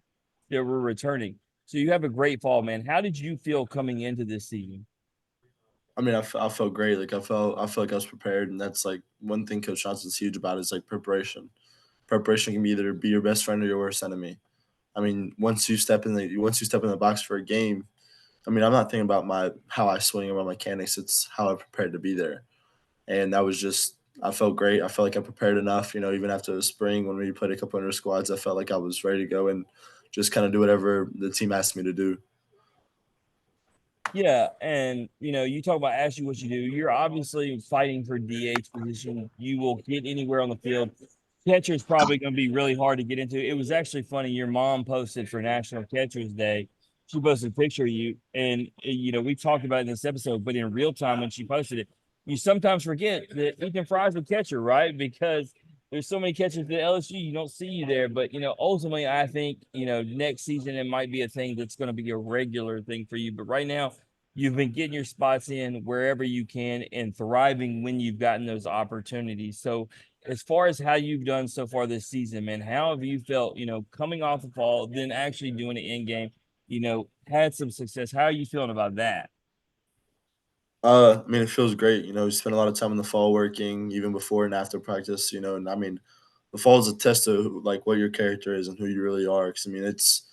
that were returning. So you have a great fall, man. How did you feel coming into this season? I mean, I felt great. Like I felt like I was prepared, and that's like one thing Coach Johnson's huge about is like preparation. Preparation can either be your best friend or your worst enemy. I mean, once you step in the box for a game, I mean, I'm not thinking about how I swing or my mechanics. It's how I prepared to be there, and that was just I felt great. I felt like I prepared enough. Even after the spring when we played a couple under squads, I felt like I was ready to go and just kind of do whatever the team asked me to do. Yeah, and you talk about ask you what you do. You're obviously fighting for DH position. You will get anywhere on the field. Catcher is probably going to be really hard to get into. It was actually funny. Your mom posted for National Catchers Day. She posted a picture of you, and we talked about it in this episode, but in real time when she posted it, you sometimes forget that Ethan Fry's a catcher, right? Because there's so many catchers at LSU, you don't see you there. But ultimately, I think next season it might be a thing that's going to be a regular thing for you. But right now, you've been getting your spots in wherever you can and thriving when you've gotten those opportunities. So, as far as how you've done so far this season, man, how have you felt? Coming off the fall, then actually doing it in game. Had some success. How are you feeling about that? I mean, it feels great. We spend a lot of time in the fall working, even before and after practice. And I mean, the fall is a test of like what your character is and who you really are. Because I mean, it's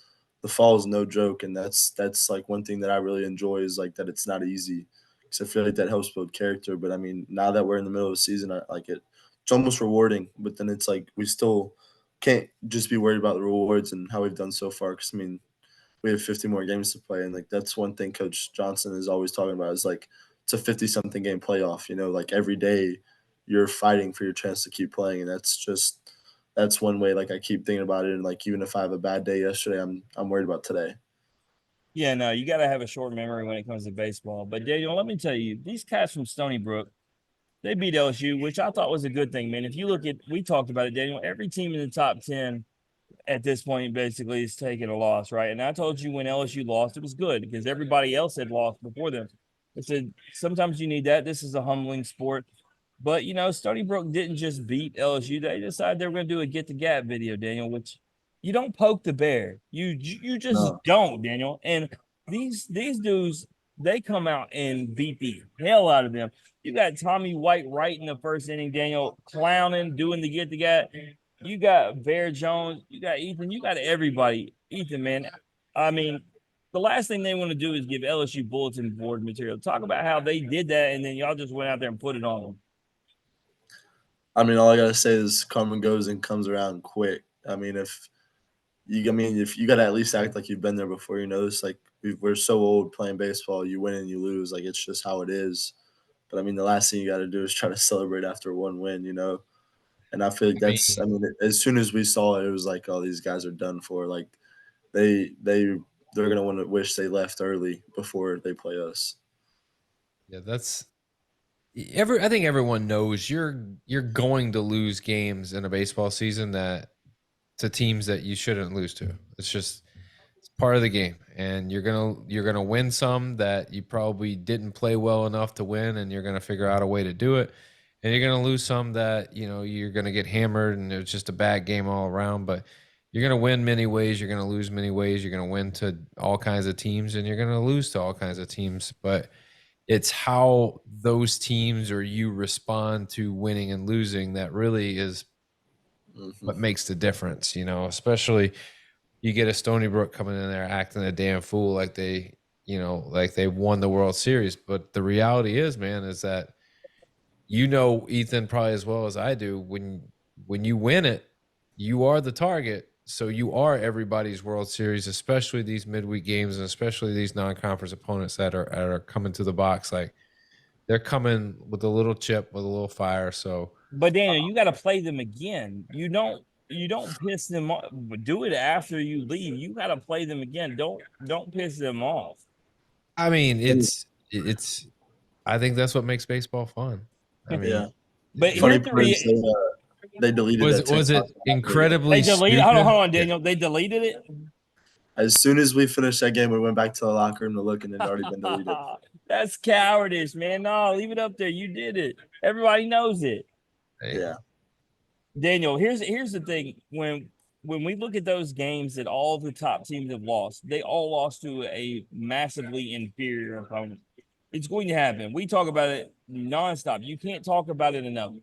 the fall is no joke, and that's like one thing that I really enjoy is like that it's not easy. Because I feel like that helps build character. But I mean, now that we're in the middle of the season, I like it. It's almost rewarding, but then it's like we still can't just be worried about the rewards and how we've done so far. Because I mean, we have 50 more games to play, and like that's one thing Coach Johnson is always talking about is like it's a 50 something game playoff. Like every day you're fighting for your chance to keep playing, and that's one way like I keep thinking about it. And like even if I have a bad day yesterday, I'm worried about today. Yeah, no, you got to have a short memory when it comes to baseball. But Daniel, let me tell you, these cats from Stony Brook, they beat LSU, which I thought was a good thing, man. If you look at, we talked about it, Daniel. Every team in the top 10 at this point basically is taking a loss, right? And I told you when LSU lost, it was good because everybody else had lost before them. I said sometimes you need that. This is a humbling sport. But Stony Brook didn't just beat LSU. They decided they were going to do a get the gap video, Daniel, which you don't poke the bear. You just No, don't, Daniel. And these dudes, they come out and beat the hell out of them. You got Tommy White right in the first inning, Daniel, clowning, doing the get the gap. You got Bear Jones, you got Ethan, you got everybody. Ethan, man. I mean, the last thing they want to do is give LSU bulletin board material. Talk about how they did that, and then y'all just went out there and put it on them. I mean all I gotta say is come and goes and comes around quick. I mean if you gotta at least act like you've been there before. This like we're so old playing baseball. You win and you lose. Like it's just how it is. But I mean, the last thing you got to do is try to celebrate after one win. And I feel like I that's. I mean, mean, as soon as we saw it, it was like, oh, these guys are done for. Like they're gonna want to wish they left early before they play us. yeah, that's I think everyone knows you're going to lose games in a baseball season that to teams that you shouldn't lose to. It's part of the game, and you're gonna win some that you probably didn't play well enough to win, and you're gonna figure out a way to do it. And you're gonna lose some that you're gonna get hammered, and it's just a bad game all around. But you're gonna win many ways. You're gonna lose many ways. You're gonna win to all kinds of teams, and you're gonna lose to all kinds of teams. But it's how those teams or you respond to winning and losing that really is Hmm. what makes the difference. Especially you get a Stony Brook coming in there acting a damn fool like like they won the World Series. But the reality is, man, is that Ethan probably as well as I do, when you win it, you are the target. So you are everybody's World Series, especially these midweek games and especially these non-conference opponents that are coming to the box. Like they're coming with a little chip, with a little fire. So But Daniel, you got to play them again. You don't piss them off. Do it after you leave. You got to play them again. Don't piss them off. I mean, it's I think that's what makes baseball fun. I mean, Yeah. But Funny here's the part is they deleted was that it was TikTok. it incredibly they deleted. stupid? Hold on, Daniel. They deleted it. As soon as we finished that game, we went back to the locker room to look, and it had already been deleted. That's cowardice, man. No, leave it up there. You did it. Everybody knows it. Hey, Yeah. Daniel, here's the thing. When we look at those games that all the top teams have lost, they all lost to a massively inferior opponent. It's going to happen. We talk about it nonstop. You can't talk about it enough.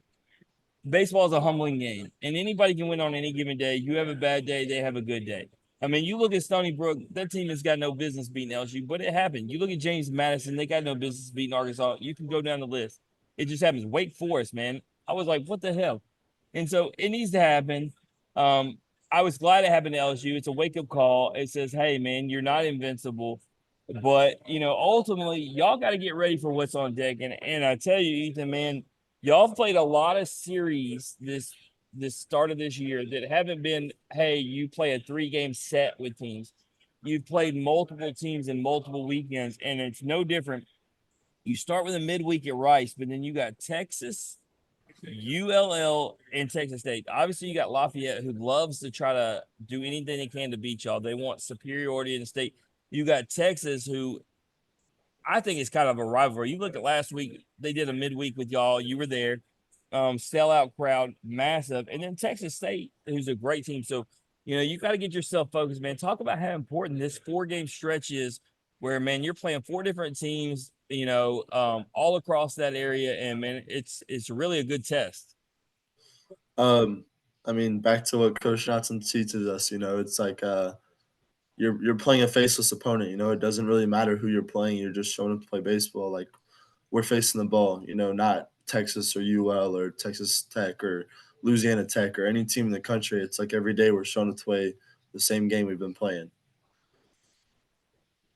Baseball is a humbling game, and anybody can win on any given day. You have a bad day, they have a good day. I mean, you look at Stony Brook, that team has got no business beating LSU, but it happened. You look at James Madison, they got no business beating Arkansas. You can go down the list. It just happens. Wake Forest, man. I was like, what the hell? And so it needs to happen. I was glad it happened to LSU. It's a wake-up call. It says, hey, man, you're not invincible. But ultimately, y'all got to get ready for what's on deck. And I tell you, Ethan, man, y'all played a lot of series this start of this year that haven't been, hey, you play a 3-game set with teams. You've played multiple teams in multiple weekends, and it's no different. You start with a midweek at Rice, but then you got Texas, ULL, and Texas State. Obviously, you got Lafayette, who loves to try to do anything they can to beat y'all. They want superiority in the state. You got Texas, who I think is kind of a rivalry. You look at last week, they did a midweek with y'all. You were there. Sellout crowd, massive. And then Texas State, who's a great team. So, you got to get yourself focused, man. Talk about how important this 4-game stretch is where, man, you're playing 4 different teams, all across that area. And, man, it's really a good test. I mean, back to what Coach Johnson teaches us, it's like you're playing a faceless opponent. It doesn't really matter who you're playing. You're just showing up to play baseball. Like, we're facing the ball, not Texas or UL or Texas Tech or Louisiana Tech or any team in the country. It's like every day we're showing up to play the same game we've been playing.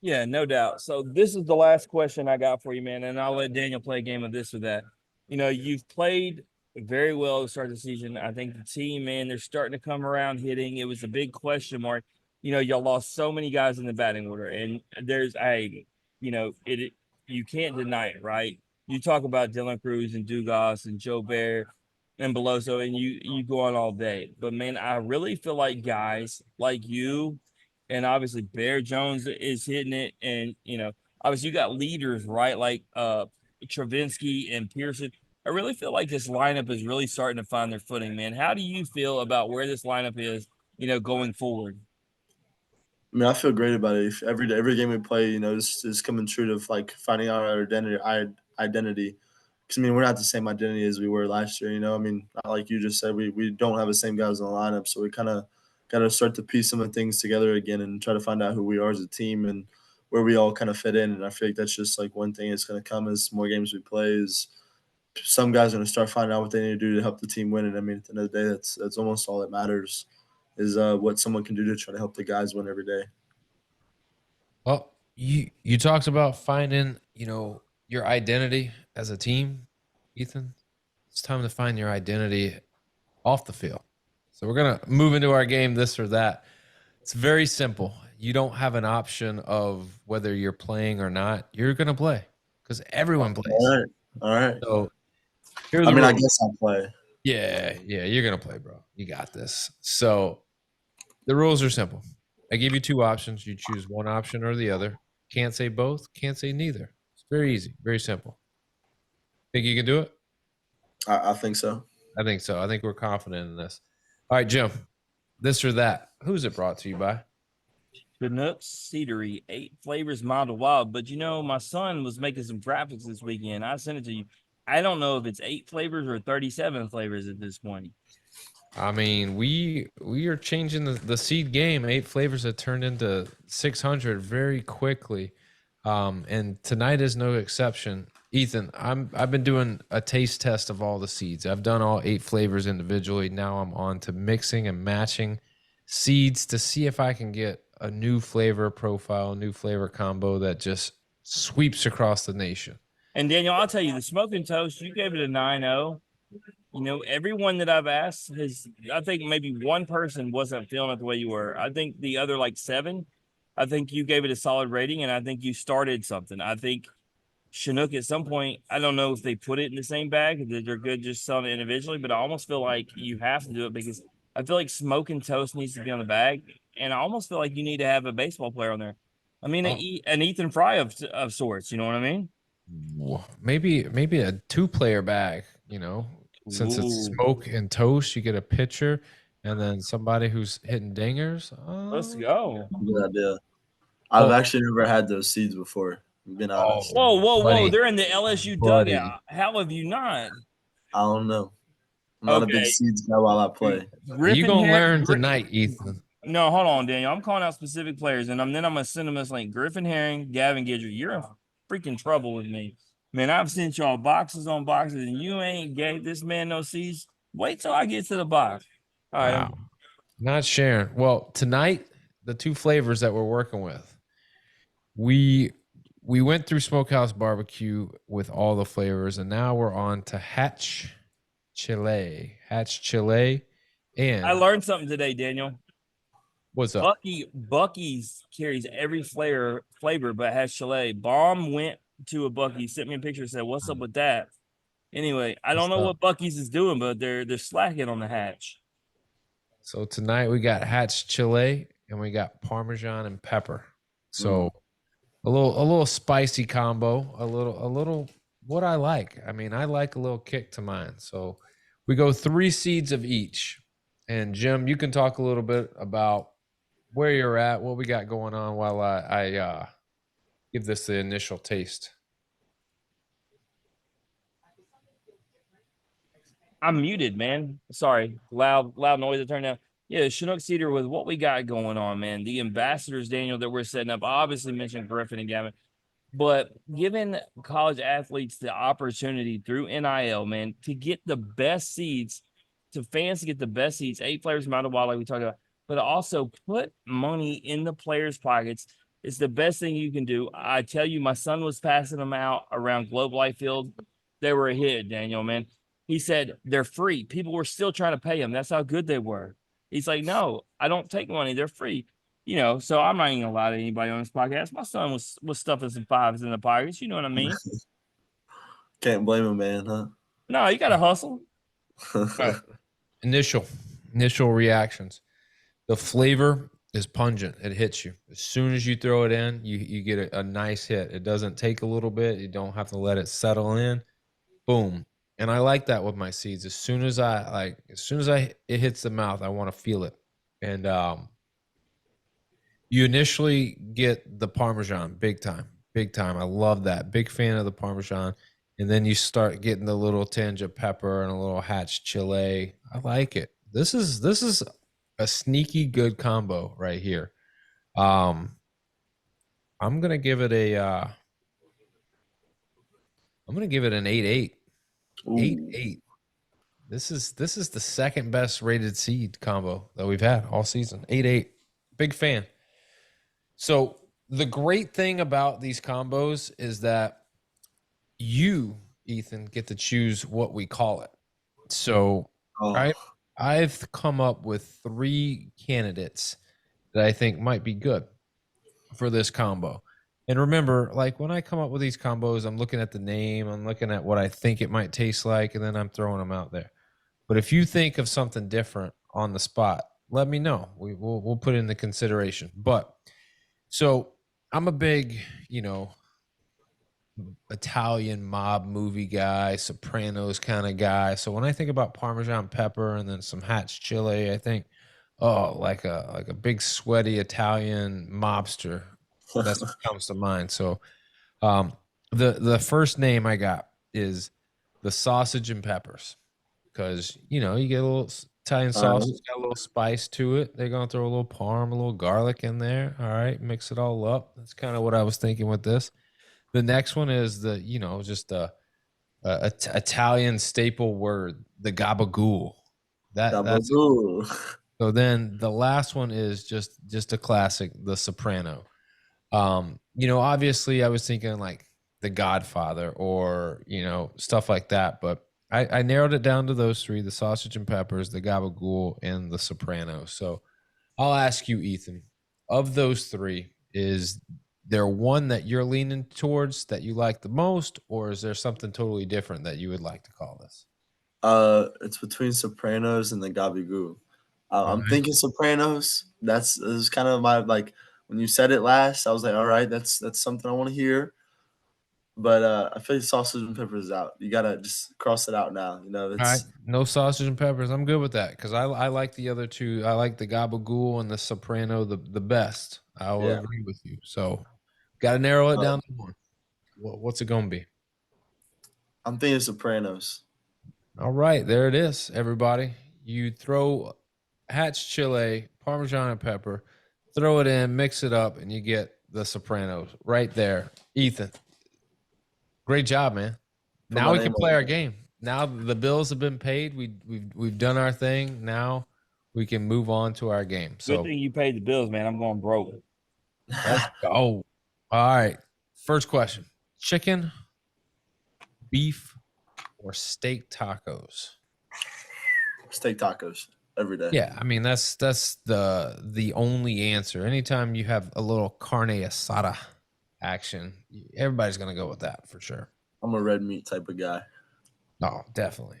Yeah, no doubt. So this is the last question I got for you, man, and I'll let Daniel play a game of this or that. You've played very well to start the season. I think the team, man, they're starting to come around hitting. It was a big question mark. Y'all lost so many guys in the batting order, and you can't deny it, right? You talk about Dylan Cruz and Dugas and Joe Bear and Beloso, and you go on all day. But man, I really feel like guys like you and obviously Bear Jones is hitting it, and obviously you got leaders, right? Like Travinsky and Pearson. I really feel like this lineup is really starting to find their footing, man. How do you feel about where this lineup is, going forward? I mean, I feel great about it. If every day, every game we play, is coming true to like finding out our identity. Because I mean, we're not the same identity as we were last year. I mean, like you just said, we don't have the same guys in the lineup, so we kind of got to start to piece some of the things together again and try to find out who we are as a team and where we all kind of fit in. And I feel like that's just like one thing that's going to come as more games we play. Is some guys are going to start finding out what they need to do to help the team win. And I mean, at the end of the day, that's almost all that matters. Is what someone can do to try to help the guys win every day. Well, you talked about finding, your identity as a team, Ethan. It's time to find your identity off the field. So we're gonna move into our game, this or that. It's very simple. You don't have an option of whether you're playing or not. You're gonna play because everyone plays. All right. So here are I the mean, I rules. guess I'll play. Yeah, you're gonna play, bro. You got this. So the rules are simple. I give you 2 options. You choose one option or the other. Can't say both. Can't say neither. It's very easy. Very simple. Think you can do it? I think so. I think so. I think we're confident in this. All right, Jim. This or that. Who's it brought to you by? Canucks Cedary, 8 flavors mild to wild. But my son was making some graphics this weekend. I sent it to you. I don't know if it's 8 flavors or 37 flavors at this point. I mean, we are changing the seed game. 8 flavors have turned into 600 very quickly. And tonight is no exception. Ethan, I've been doing a taste test of all the seeds. I've done all 8 flavors individually. Now I'm on to mixing and matching seeds to see if I can get a new flavor profile, new flavor combo that just sweeps across the nation. And Daniel, I'll tell you, the smoking toast, you gave it a 9.0. Everyone that I've asked I think maybe one person wasn't feeling it the way you were. I think the other 7, I think you gave it a solid rating, and I think you started something. I think Chinook at some point, I don't know if they put it in the same bag, that they're good just selling it individually, but I almost feel like you have to do it because I feel like smoking toast needs to be on the bag. And I almost feel like you need to have a baseball player on there. I mean, an Ethan Fry of sorts, you know what I mean? Maybe a 2-player bag, since it's Ooh, smoke and toast, you get a pitcher and then somebody who's hitting dingers. let's go. Good idea. I've Well, actually never had those seeds before. Being honest, Whoa, whoa, whoa. buddy, They're in the LSU buddy. dugout. How have you not? I don't know. I'm not a big Okay. seeds guy while I play. You Griffin gonna Harris. learn tonight, Ethan. No, hold on, Daniel. I'm calling out specific players, and then I'm gonna send them this link. Griffin Herring, Gavin Gidry. You're in freaking trouble with me. Man, I've sent y'all boxes on boxes, and you ain't gave this man no seeds. Wait till I get to the box. All right. Wow. Not sharing. Well, tonight, the 2 flavors that we're working with, we went through Smokehouse Barbecue with all the flavors, and now we're on to Hatch Chile. And I learned something today, Daniel. what's up? Bucky's carries every flavor, but has Chile. Bomb went to a Bucky's, sent me a picture, said, "What's up with that?" Anyway, I don't know what Bucky's is doing, but they're slacking on the Hatch. So tonight we got Hatch Chile and we got Parmesan and pepper. So a little spicy combo, a little what I like. I mean, I like a little kick to mine. So we go 3 seeds of each. And Jim, you can talk a little bit about where you're at, what we got going on while I give this the initial taste. I'm muted, man. Sorry. Loud noise I turned down. Yeah, Chinook Cedar with what we got going on, man. The ambassadors, Daniel, that we're setting up. I obviously mentioned Griffin and Gavin, but giving college athletes the opportunity through NIL, man, to get the best seeds, to fans to get the best seeds, 8 players amount of wild like we talked about, but also put money in the players' pockets. It's the best thing you can do. I tell you, my son was passing them out around Globe Life Field. They were a hit, Daniel, man. He said they're free. People were still trying to pay him. That's how good they were. He's like, no, I don't take money. They're free. So I'm not even gonna lie to anybody on this podcast. My son was stuffing some 5s in the pockets. You know what I mean? Can't blame him, man, huh? No, you gotta hustle. Right. Initial reactions. The flavor is pungent. It hits you. As soon as you throw it in, you get a nice hit. It doesn't take a little bit. You don't have to let it settle in. Boom. And I like that with my seeds. As soon as it hits the mouth, I want to feel it. And you initially get the Parmesan, big time. I love that. Big fan of the Parmesan. And then you start getting the little tinge of pepper and a little Hatch Chile. I like it. This is a sneaky good combo right here. I'm gonna give it an 8-8. 8-8. This is the second best rated seed combo that we've had all season. 8-8. Big fan. So the great thing about these combos is that you, Ethan, get to choose what we call it. So I've come up with 3 candidates that I think might be good for this combo. And remember, like when I come up with these combos, I'm looking at the name, I'm looking at what I think it might taste like, and then I'm throwing them out there. But if you think of something different on the spot, let me know. We'll put it into consideration. But so I'm a big, Italian mob movie guy, Sopranos kind of guy. So when I think about Parmesan pepper and then some Hatch Chile, I think, like a big sweaty Italian mobster. That's what comes to mind. So the first name I got is the sausage and peppers, because you get a little Italian sausage, got a little spice to it. They're gonna throw a little parm, a little garlic in there. All right, mix it all up. That's kind of what I was thinking with this. The next one is just a Italian staple word, the gabagool. That's so. Then the last one is just a classic, the Soprano. Obviously I was thinking like the Godfather or, stuff like that. But I narrowed it down to those 3, the sausage and peppers, the gabagool, and the Soprano. So I'll ask you, Ethan, of those 3, is there one that you're leaning towards that you like the most, or is there something totally different that you would like to call this? It's between Sopranos and the Gabagoo. All I'm right. thinking Sopranos. This is kind of my like when you said it last. I was like, all right, that's something I want to hear. But I feel like sausage and peppers is out. You gotta just cross it out now. You know, All right. it's No sausage and peppers. I'm good with that because I like the other two. I like the gabagool and the soprano the best. I will yeah. agree with you. So got to narrow it Uh, down to one. What's it going to be? I'm thinking Sopranos. All right, there it is, everybody. You throw hatch chile, parmesan and pepper, throw it in, mix it up, and you get the Sopranos right there. Ethan, great job, man. Put Now my we can name play on our it. game. Now the bills have been paid. We've done our thing. Now we can move on to our game. Good So thing you paid the bills, man. I'm going broke. let's go. All right. First question: chicken, beef, or steak tacos? Steak tacos every day. Yeah, I mean that's the only answer. Anytime you have a little carne asada action, everybody's gonna go with that for sure. I'm a red meat type of guy. No, definitely.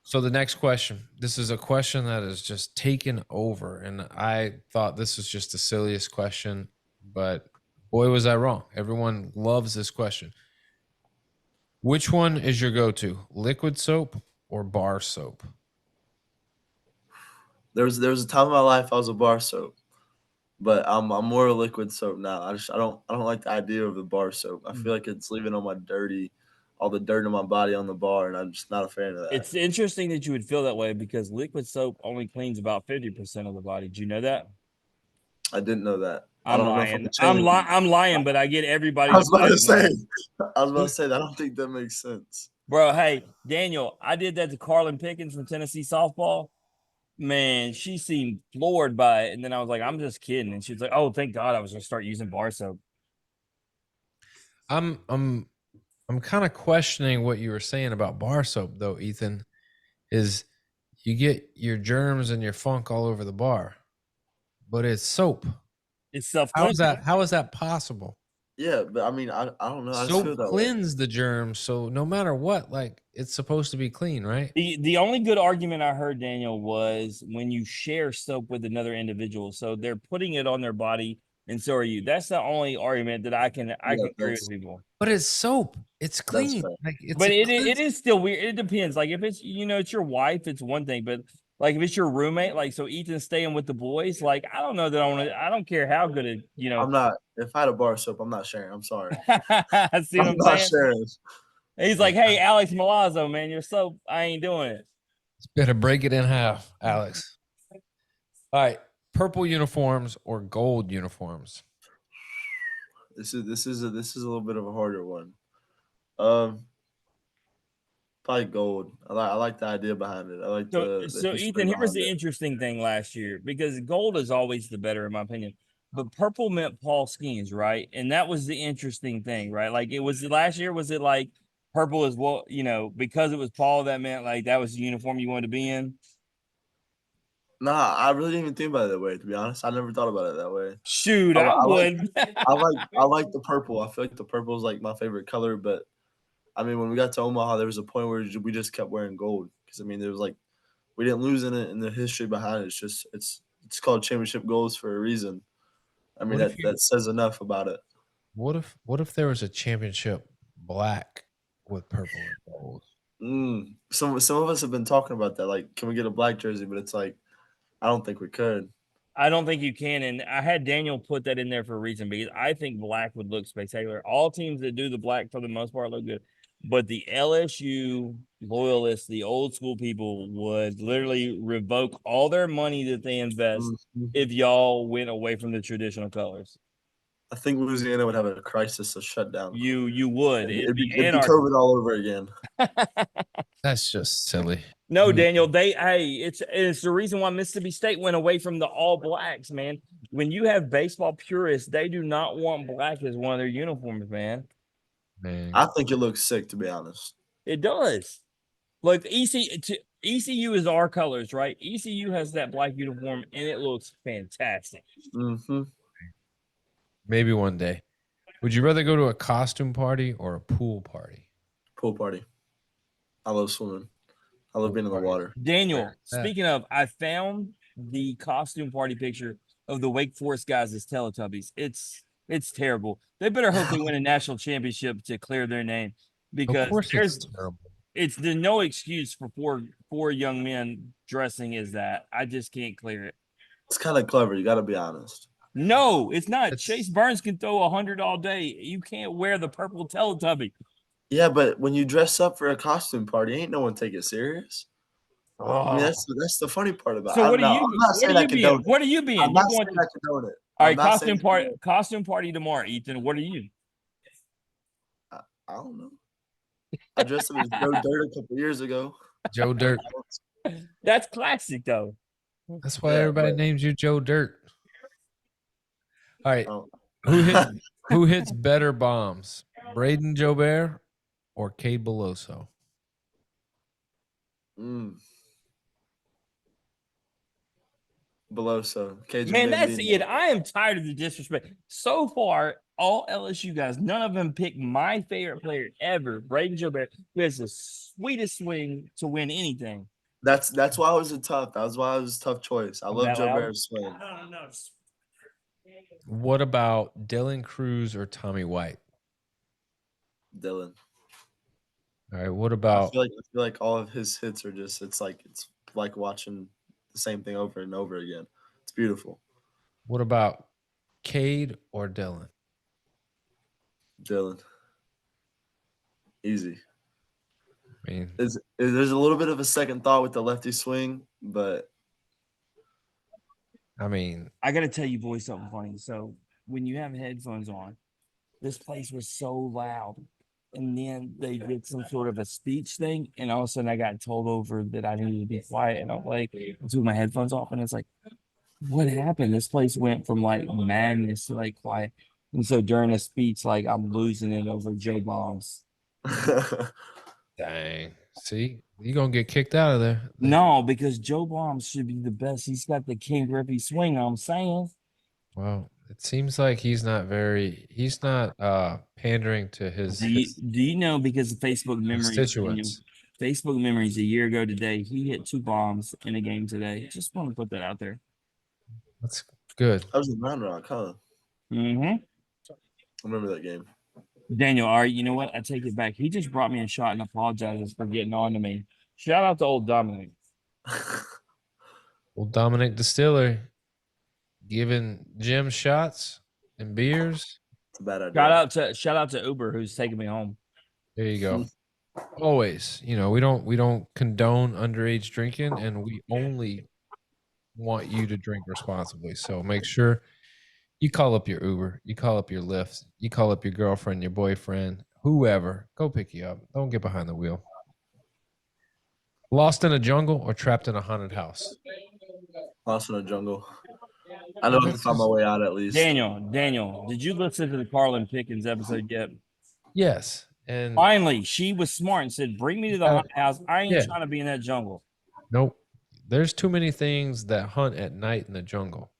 So the next question. This is a question that is just taken over, and I thought this was just the silliest question, but boy was I wrong. Everyone loves this question. Which one is your go-to? Liquid soap or bar soap? There was a time in my life I was a bar soap, but I'm more a liquid soap now. I don't like the idea of the bar soap. I feel like it's leaving all the dirt in my body on the bar, and I'm just not a fan of that. It's interesting that you would feel that way because liquid soap only cleans about 50% of the body. Do you know that? I didn't know that. I I'm don't know if I'm lying. a change. I'm lying, but I get everybody I to was about believe to I'm lying. say. I was about to say that. I don't think that makes sense. Bro, hey, Daniel, I did that to Carlin Pickens from Tennessee softball. Man, she seemed floored by it. And then I was like, I'm just kidding. And she was like, oh, thank God I was going to start using bar soap. I'm I'm I'm kind of questioning what you were saying about bar soap though, Ethan. Is you get your germs and your funk all over the bar, but it's soap. It's self How is cleansing. that? How is that possible? Yeah, but I mean, I don't know. I just feel Soap that way. cleans the germs, so no matter what, like it's supposed to be clean, right? The only good argument I heard, Daniel, was when you share soap with another individual. So they're putting it on their body, and so are you. That's the only argument that I can Yeah, agree with people. But it's soap. It's that's clean. fair. Like it's But a it cleanse. is still weird. It depends. Like if it's it's your wife, it's one thing. But like if it's your roommate, like so Ethan's staying with the boys, like I don't know that I want to. I don't care how good it. I'm not. If I had a bar soap, I'm not sharing. I'm sorry. See what I'm I'm not saying? sharing. He's Yeah, like, hey, Alex Milazzo, man, you're so I ain't doing it. better break it in half, Alex. All right, purple uniforms or gold uniforms? This is a little bit of a harder one. Um, Probably gold. I like the idea behind it. I like So, the so history Ethan, here was behind the it. interesting thing last year because gold is always the better, in my opinion. But purple meant Paul Skeens, right? And that was the interesting thing, right? Like it was last year, was it like purple is what, because it was Paul, that meant like that was the uniform you wanted to be in? Nah, I really didn't even think about it that way. To be honest, I never thought about it that way. Shoot, I, li- I I like would. I like the purple. I feel like the purple is like my favorite color. But I mean, when we got to Omaha, there was a point where we just kept wearing gold because I mean, there was like we didn't lose in it, and the history behind it. It's called championship goals for a reason. I mean, What if you? that says enough about it. What if there was a championship black with purple and gold? Some of us have been talking about that. Like, can we get a black jersey? But it's like I don't think we could. I don't think you can. And I had Daniel put that in there for a reason because I think black would look spectacular. All teams that do the black for the most part look good. But the LSU loyalists, the old school people, would literally revoke all their money that they invest Mhm. if y'all went away from the traditional colors. I think Louisiana would have a crisis, a shutdown. You would. It'd be It'd be anarchy. COVID all over again. That's just silly. No, Daniel, it's the reason why Mississippi State went away from the all blacks, man. When you have baseball purists, they do not want black as one of their uniforms, man. Man. I think it looks sick, to be honest. It does. Like ECU is our colors, right? ECU has that black uniform and it looks fantastic. Hmm Maybe one day. Would you rather go to a costume party or a pool party? Pool party. I love swimming. I love Pool being in the party. water. Daniel, Yeah. speaking of, I found the costume party picture of the Wake Forest guys as Teletubbies. It's terrible. They better hope they win a national championship to clear their name Of because course, it's terrible. there's no excuse for four young men dressing as that. I just can't clear it. It's kind of clever. You got to be honest. No, it's not. It's- Chase Burns can throw 100 all day. You can't wear the purple Teletubby. Yeah, but when you dress up for a costume party, ain't no one take it serious. I mean, that's the funny part about it. So I what don't are know. you? I'm not What saying are I you being? condone it. What are you being? I'm You not going saying to? I condone it. All I'm right, not saying I condone it. costume party tomorrow, Ethan. What are you? I don't know. I dressed up as Joe Dirt a couple years ago. Joe Dirt. That's classic though. That's why Yeah, everybody but- names you Joe Dirt. All right. Oh. Who hits better bombs? Braden Jobert or Cade Beloso? Mm. Beloso. Cajun Man, that's Bambino. it. I am tired of the disrespect. So far, all LSU guys, none of them picked my favorite player ever, Braden Jobert, who has the sweetest swing to win anything. That's why it was a tough. That was why it was a tough choice. I love that Joe loud? Bear's swing. What about Dylan Cruz or Tommy White? Dylan. All right. What I about feel like all of his hits are just it's like watching the same thing over and over again. It's beautiful. Cade or Dylan? Dylan. Easy. I mean, There's a little bit of a second thought with the lefty swing, but I got to tell you, boys, something funny. So when you have headphones on, this place was so loud. And then they did some sort of a speech thing. And all of a sudden I got told over that I needed to be quiet. And I'm like, I took my headphones off and it's like, what happened? This place went from like madness to like quiet. And so during a speech, like I'm losing it over Joe Bombs. dang. See, you're going to get kicked out of there. No, because Joe Bombs should be the best. He's got the King Griffey swing. I'm saying. Well, it seems like he's not pandering to his Do you know because of Facebook memories? constituents. Facebook memories a year ago today, he hit 2 bombs in a game today. Just want to put that out there. That's good. that was in Round Rock, huh? Mm-hmm. I remember that game. Daniel, all right, you know what? I take it back. He just brought me a shot and apologizes for getting on to me. Shout out to Old Dominick. Old Dominick Distillery giving Jim shots and beers. It's a bad idea. Shout out to Uber who's taking me home. There you go. Always, we don't condone underage drinking, and we only want you to drink responsibly. So make sure you call up your Uber, you call up your Lyft, you call up your girlfriend, your boyfriend, whoever. Go pick you up. Don't get behind the wheel. Lost in a jungle or trapped in a haunted house? Lost in a jungle. I know I can find my way out at least. Daniel, did you listen to the Carlin Pickens episode yet? Yes. And Finally, she was smart and said, "Bring me to the haunted house. I ain't trying to be in that jungle." nope. There's too many things that hunt at night in the jungle.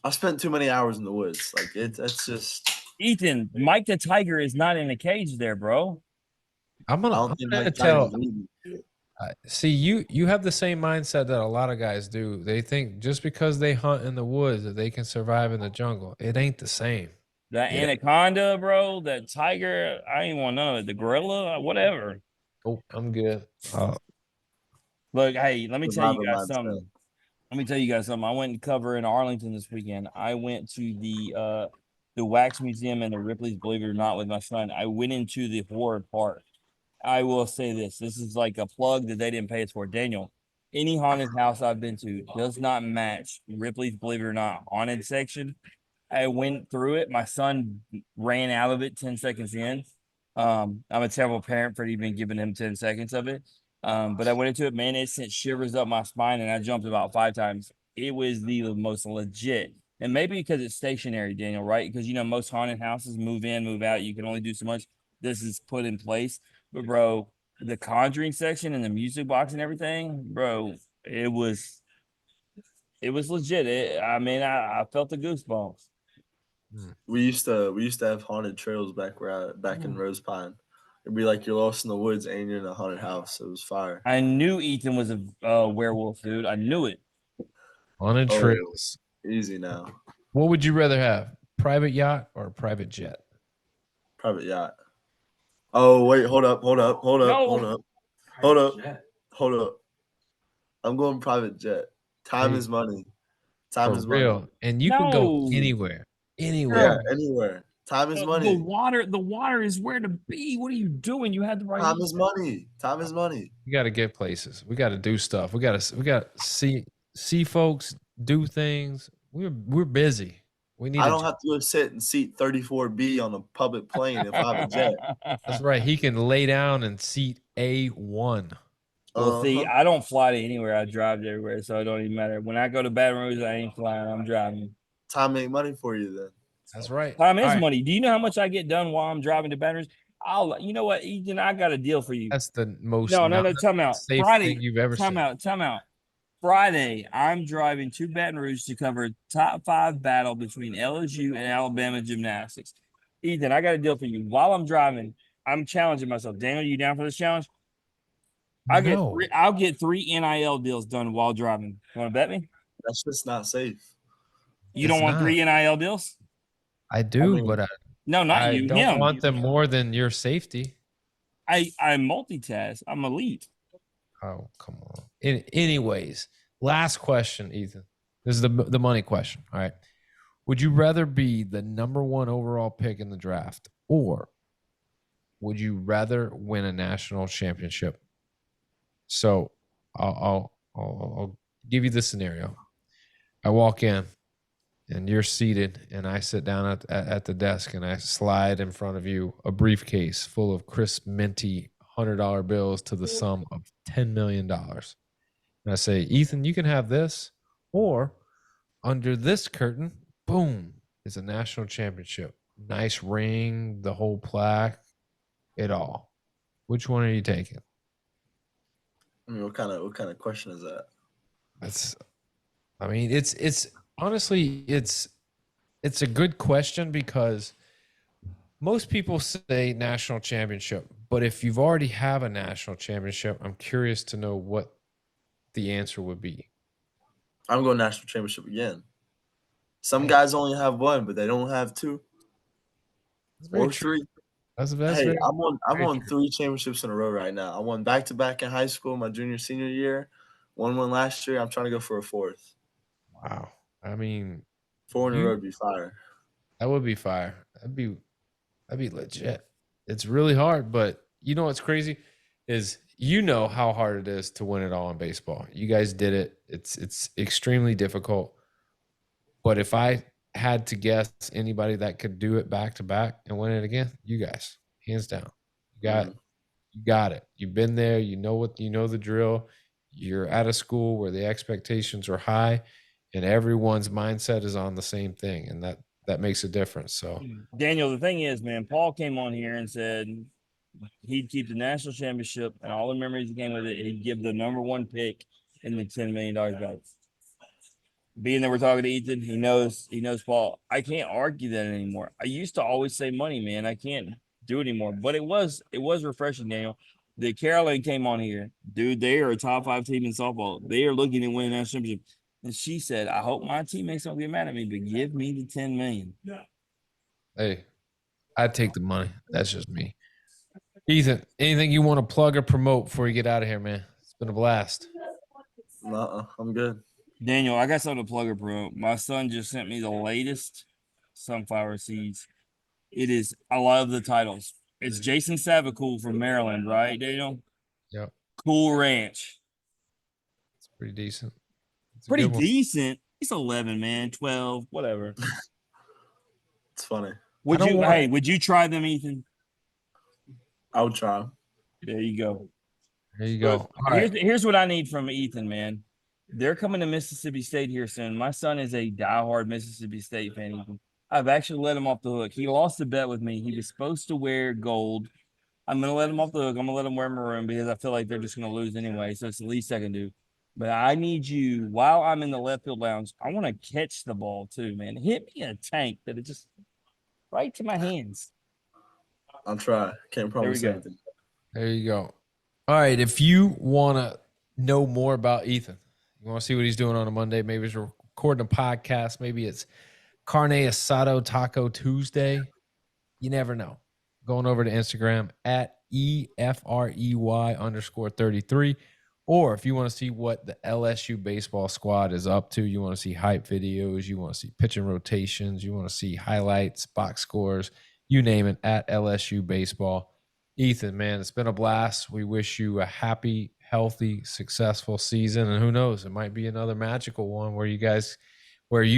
I spent too many hours in the woods. Like that's just. Ethan, Mike the Tiger is not in a cage there, bro. I'm I gonna don't think tell. Mike Tyson's leaving. See, you have the same mindset that a lot of guys do. They think just because they hunt in the woods that they can survive in the jungle. It ain't the same. That anaconda, bro, that tiger, I ain't want none of it. The gorilla, whatever. Oh, I'm good. Look, hey, let me tell you Survivor guys mindset. something. Let me tell you guys something. I went and cover in Arlington this weekend. I went to the Wax Museum and the Ripley's, believe it or not, with my son. I went into the horror park. I will say this. This is like a plug that they didn't pay us for. Daniel, any haunted house I've been to does not match Ripley's, believe it or not, haunted section. I went through it. My son ran out of it 10 seconds in. I'm a terrible parent for even giving him 10 seconds of it. But I went into it, man. It sent shivers up my spine, and I jumped about 5 times. It was the most legit. And maybe because it's stationary, Daniel, right? Because, most haunted houses move in, move out. You can only do so much. This is put in place. But, bro, the Conjuring section and the music box and everything, bro, it was legit. I felt the goosebumps. We used to have haunted trails back in Rose Pine. It'd be like you're lost in the woods and you're in a haunted house. It was fire. I knew Ethan was a werewolf, dude. I knew it. On Oh, trails. easy now. What would you rather have? Private yacht or a private jet? Private yacht. Oh wait, hold up. No. Hold up. I'm going private jet. Time Hey, is money. Time for is real. money. And you can go No. anywhere. Yeah, Anywhere. anywhere. Time is The money. water is where to be. What are you doing? You had the right. Time is money. Time is money. We got to get places. We got to do stuff. We got to see folks, do things. We're busy. We need I don't have to go sit in seat 34B on a public plane if I have a jet. That's right. He can lay down in seat A1. Well, see, Uh-huh. I don't fly to anywhere. I drive to everywhere, so it don't even matter. When I go to Baton Rouge, I ain't flying. I'm driving. Time make money for you then. That's right. Time is All right. money. Do you know how much I get done while I'm driving to Baton Rouge? You know what, Ethan? I got a deal for you. That's the most No, time out. safe Friday, thing you've ever time seen. out. Friday, I'm driving to Baton Rouge to cover top 5 battle between LSU and Alabama gymnastics. Ethan, I got a deal for you. While I'm driving, I'm challenging myself. Daniel, you down for this challenge? I'll get 3 NIL deals done while driving. You want to bet me? That's just not safe. You don't want 3 NIL deals? I do, mean, but No, not I you. don't Him. want them more than your safety. I multitask. I'm elite. Oh, come on. Anyways, last question, Ethan. This is the money question. All right. Would you rather be the number 1 overall pick in the draft, or would you rather win a national championship? So I'll give you the scenario. I walk in and you're seated, and I sit down at the desk, and I slide in front of you a briefcase full of crisp, minty $100 bills to the sum of $10 million. And I say, Ethan, you can have this, or under this curtain, boom, is a national championship. Nice ring, the whole plaque, it all. Which one are you taking? I mean, what kind of question is that? It's honestly, it's a good question, because most people say national championship, but if you've already have a national championship, I'm curious to know what the answer would be. I'm going national championship again. Some guys only have 1, but they don't have 2 or 3. That's Hey, I'm on 3 championships in a row right now. I won back-to-back in high school, my senior year. Won one last year. I'm trying to go for a 4th. Wow. I mean, 4 in a row would be fire. That would be fire. That'd be legit. It's really hard, but you know what's crazy is how hard it is to win it all in baseball. You guys did it. It's extremely difficult. But if I had to guess anybody that could do it back to back and win it again, you guys, hands down. You got it. You've been there. You know the drill. You're at a school where the expectations are high, and everyone's mindset is on the same thing, and that makes a difference. So, Daniel, the thing is, man, Paul came on here and said he'd keep the national championship and all the memories that came with it. He'd give the number 1 pick in the $10 million back. Being that we're talking to Ethan, he knows Paul. I can't argue that anymore. I used to always say money, man. I can't do it anymore. But it was refreshing, Daniel. The Caroline came on here. Dude, they are a top 5 team in softball. They are looking at winning that championship. And she said, I hope my teammates don't get mad at me, but give me the 10 million. hey, I'd take the money. That's just me. Ethan, anything you want to plug or promote before you get out of here, man? It's been a blast. I'm good. Daniel, I got something to plug or promote. My son just sent me the latest sunflower seeds. I love the titles. It's Jason Savacool from Maryland, right, Daniel? Yep. Cool Ranch. It's pretty decent. Pretty decent. It's 11, man. 12, whatever. It's funny. Would you try them, Ethan? I would try them. There you go. There you go. All right. Here's what I need from Ethan, man. They're coming to Mississippi State here soon. My son is a diehard Mississippi State fan, Ethan. I've actually let him off the hook. He lost the bet with me. He was supposed to wear gold. I'm going to let him off the hook. I'm going to let him wear maroon because I feel like they're just going to lose anyway. So it's the least I can do. But I need you while I'm in the left field lounge. I want to catch the ball too, man. Hit me a tank that it just right to my hands. I'll try. Can't There we promise go. anything. There you go. All right. If you want to know more about Ethan, you want to see what he's doing on a Monday, maybe he's recording a podcast, maybe it's Carne Asado Taco Tuesday. You never know. Going over to Instagram at EFREY_33. Or if you want to see what the LSU baseball squad is up to, you want to see hype videos, you want to see pitching rotations, you want to see highlights, box scores, you name it, at LSU baseball. Ethan, man, it's been a blast. We wish you a happy, healthy, successful season. And who knows, it might be another magical one where you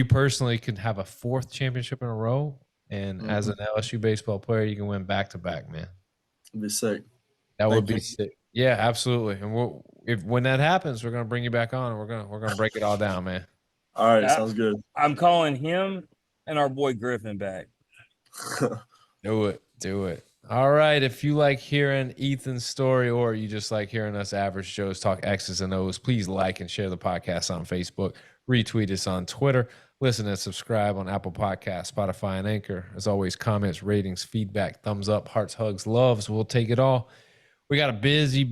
personally can have a 4th championship in a row. And as an LSU baseball player, you can win back-to-back, man. It'd be sick. That would be you. sick. Yeah, absolutely. And when that happens, we're gonna bring you back on, and we're gonna break it all down, man. All right, sounds good. I'm calling him and our boy Griffin back. Do it. All right. If you like hearing Ethan's story, or you just like hearing us average Joes talk X's and O's, please like and share the podcast on Facebook. Retweet us on Twitter. Listen and subscribe on Apple Podcasts, Spotify, and Anchor. As always, comments, ratings, feedback, thumbs up, hearts, hugs, loves. We'll take it all. We got a busy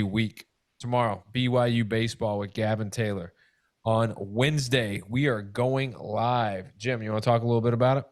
week tomorrow. BYU baseball with Gavin Taylor. On Wednesday, we are going live. Jim, you want to talk a little bit about it?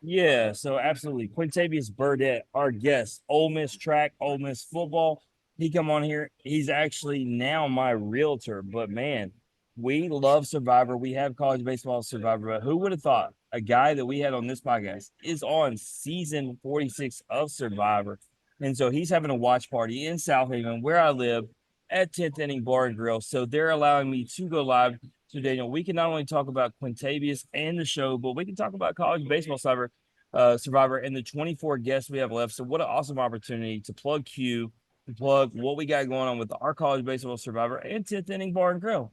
Yeah, so absolutely. Quintavious Burdett, our guest, Ole Miss track, Ole Miss football. He come on here. He's actually now my realtor, but man, we love Survivor. We have college baseball Survivor, but who would have thought a guy that we had on this podcast is on season 46 of Survivor? And so he's having a watch party in South Haven, where I live, at 10th Inning Bar and Grill. So they're allowing me to go live. So Daniel, we can not only talk about Quintavious and the show, but we can talk about college baseball Survivor and the 24 guests we have left. So what an awesome opportunity to plug Q, to plug what we got going on with our college baseball Survivor and 10th Inning Bar and Grill.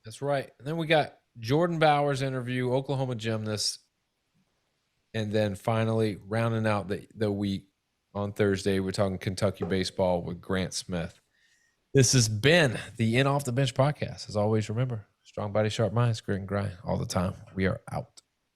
That's right. And then we got Jordan Bauer's interview, Oklahoma gymnast. And then finally rounding out the week on Thursday, we're talking Kentucky baseball with Grant Smith. This has been the In Off the Bench podcast. As always, remember, strong body, sharp minds, grit and grind all the time. We are out.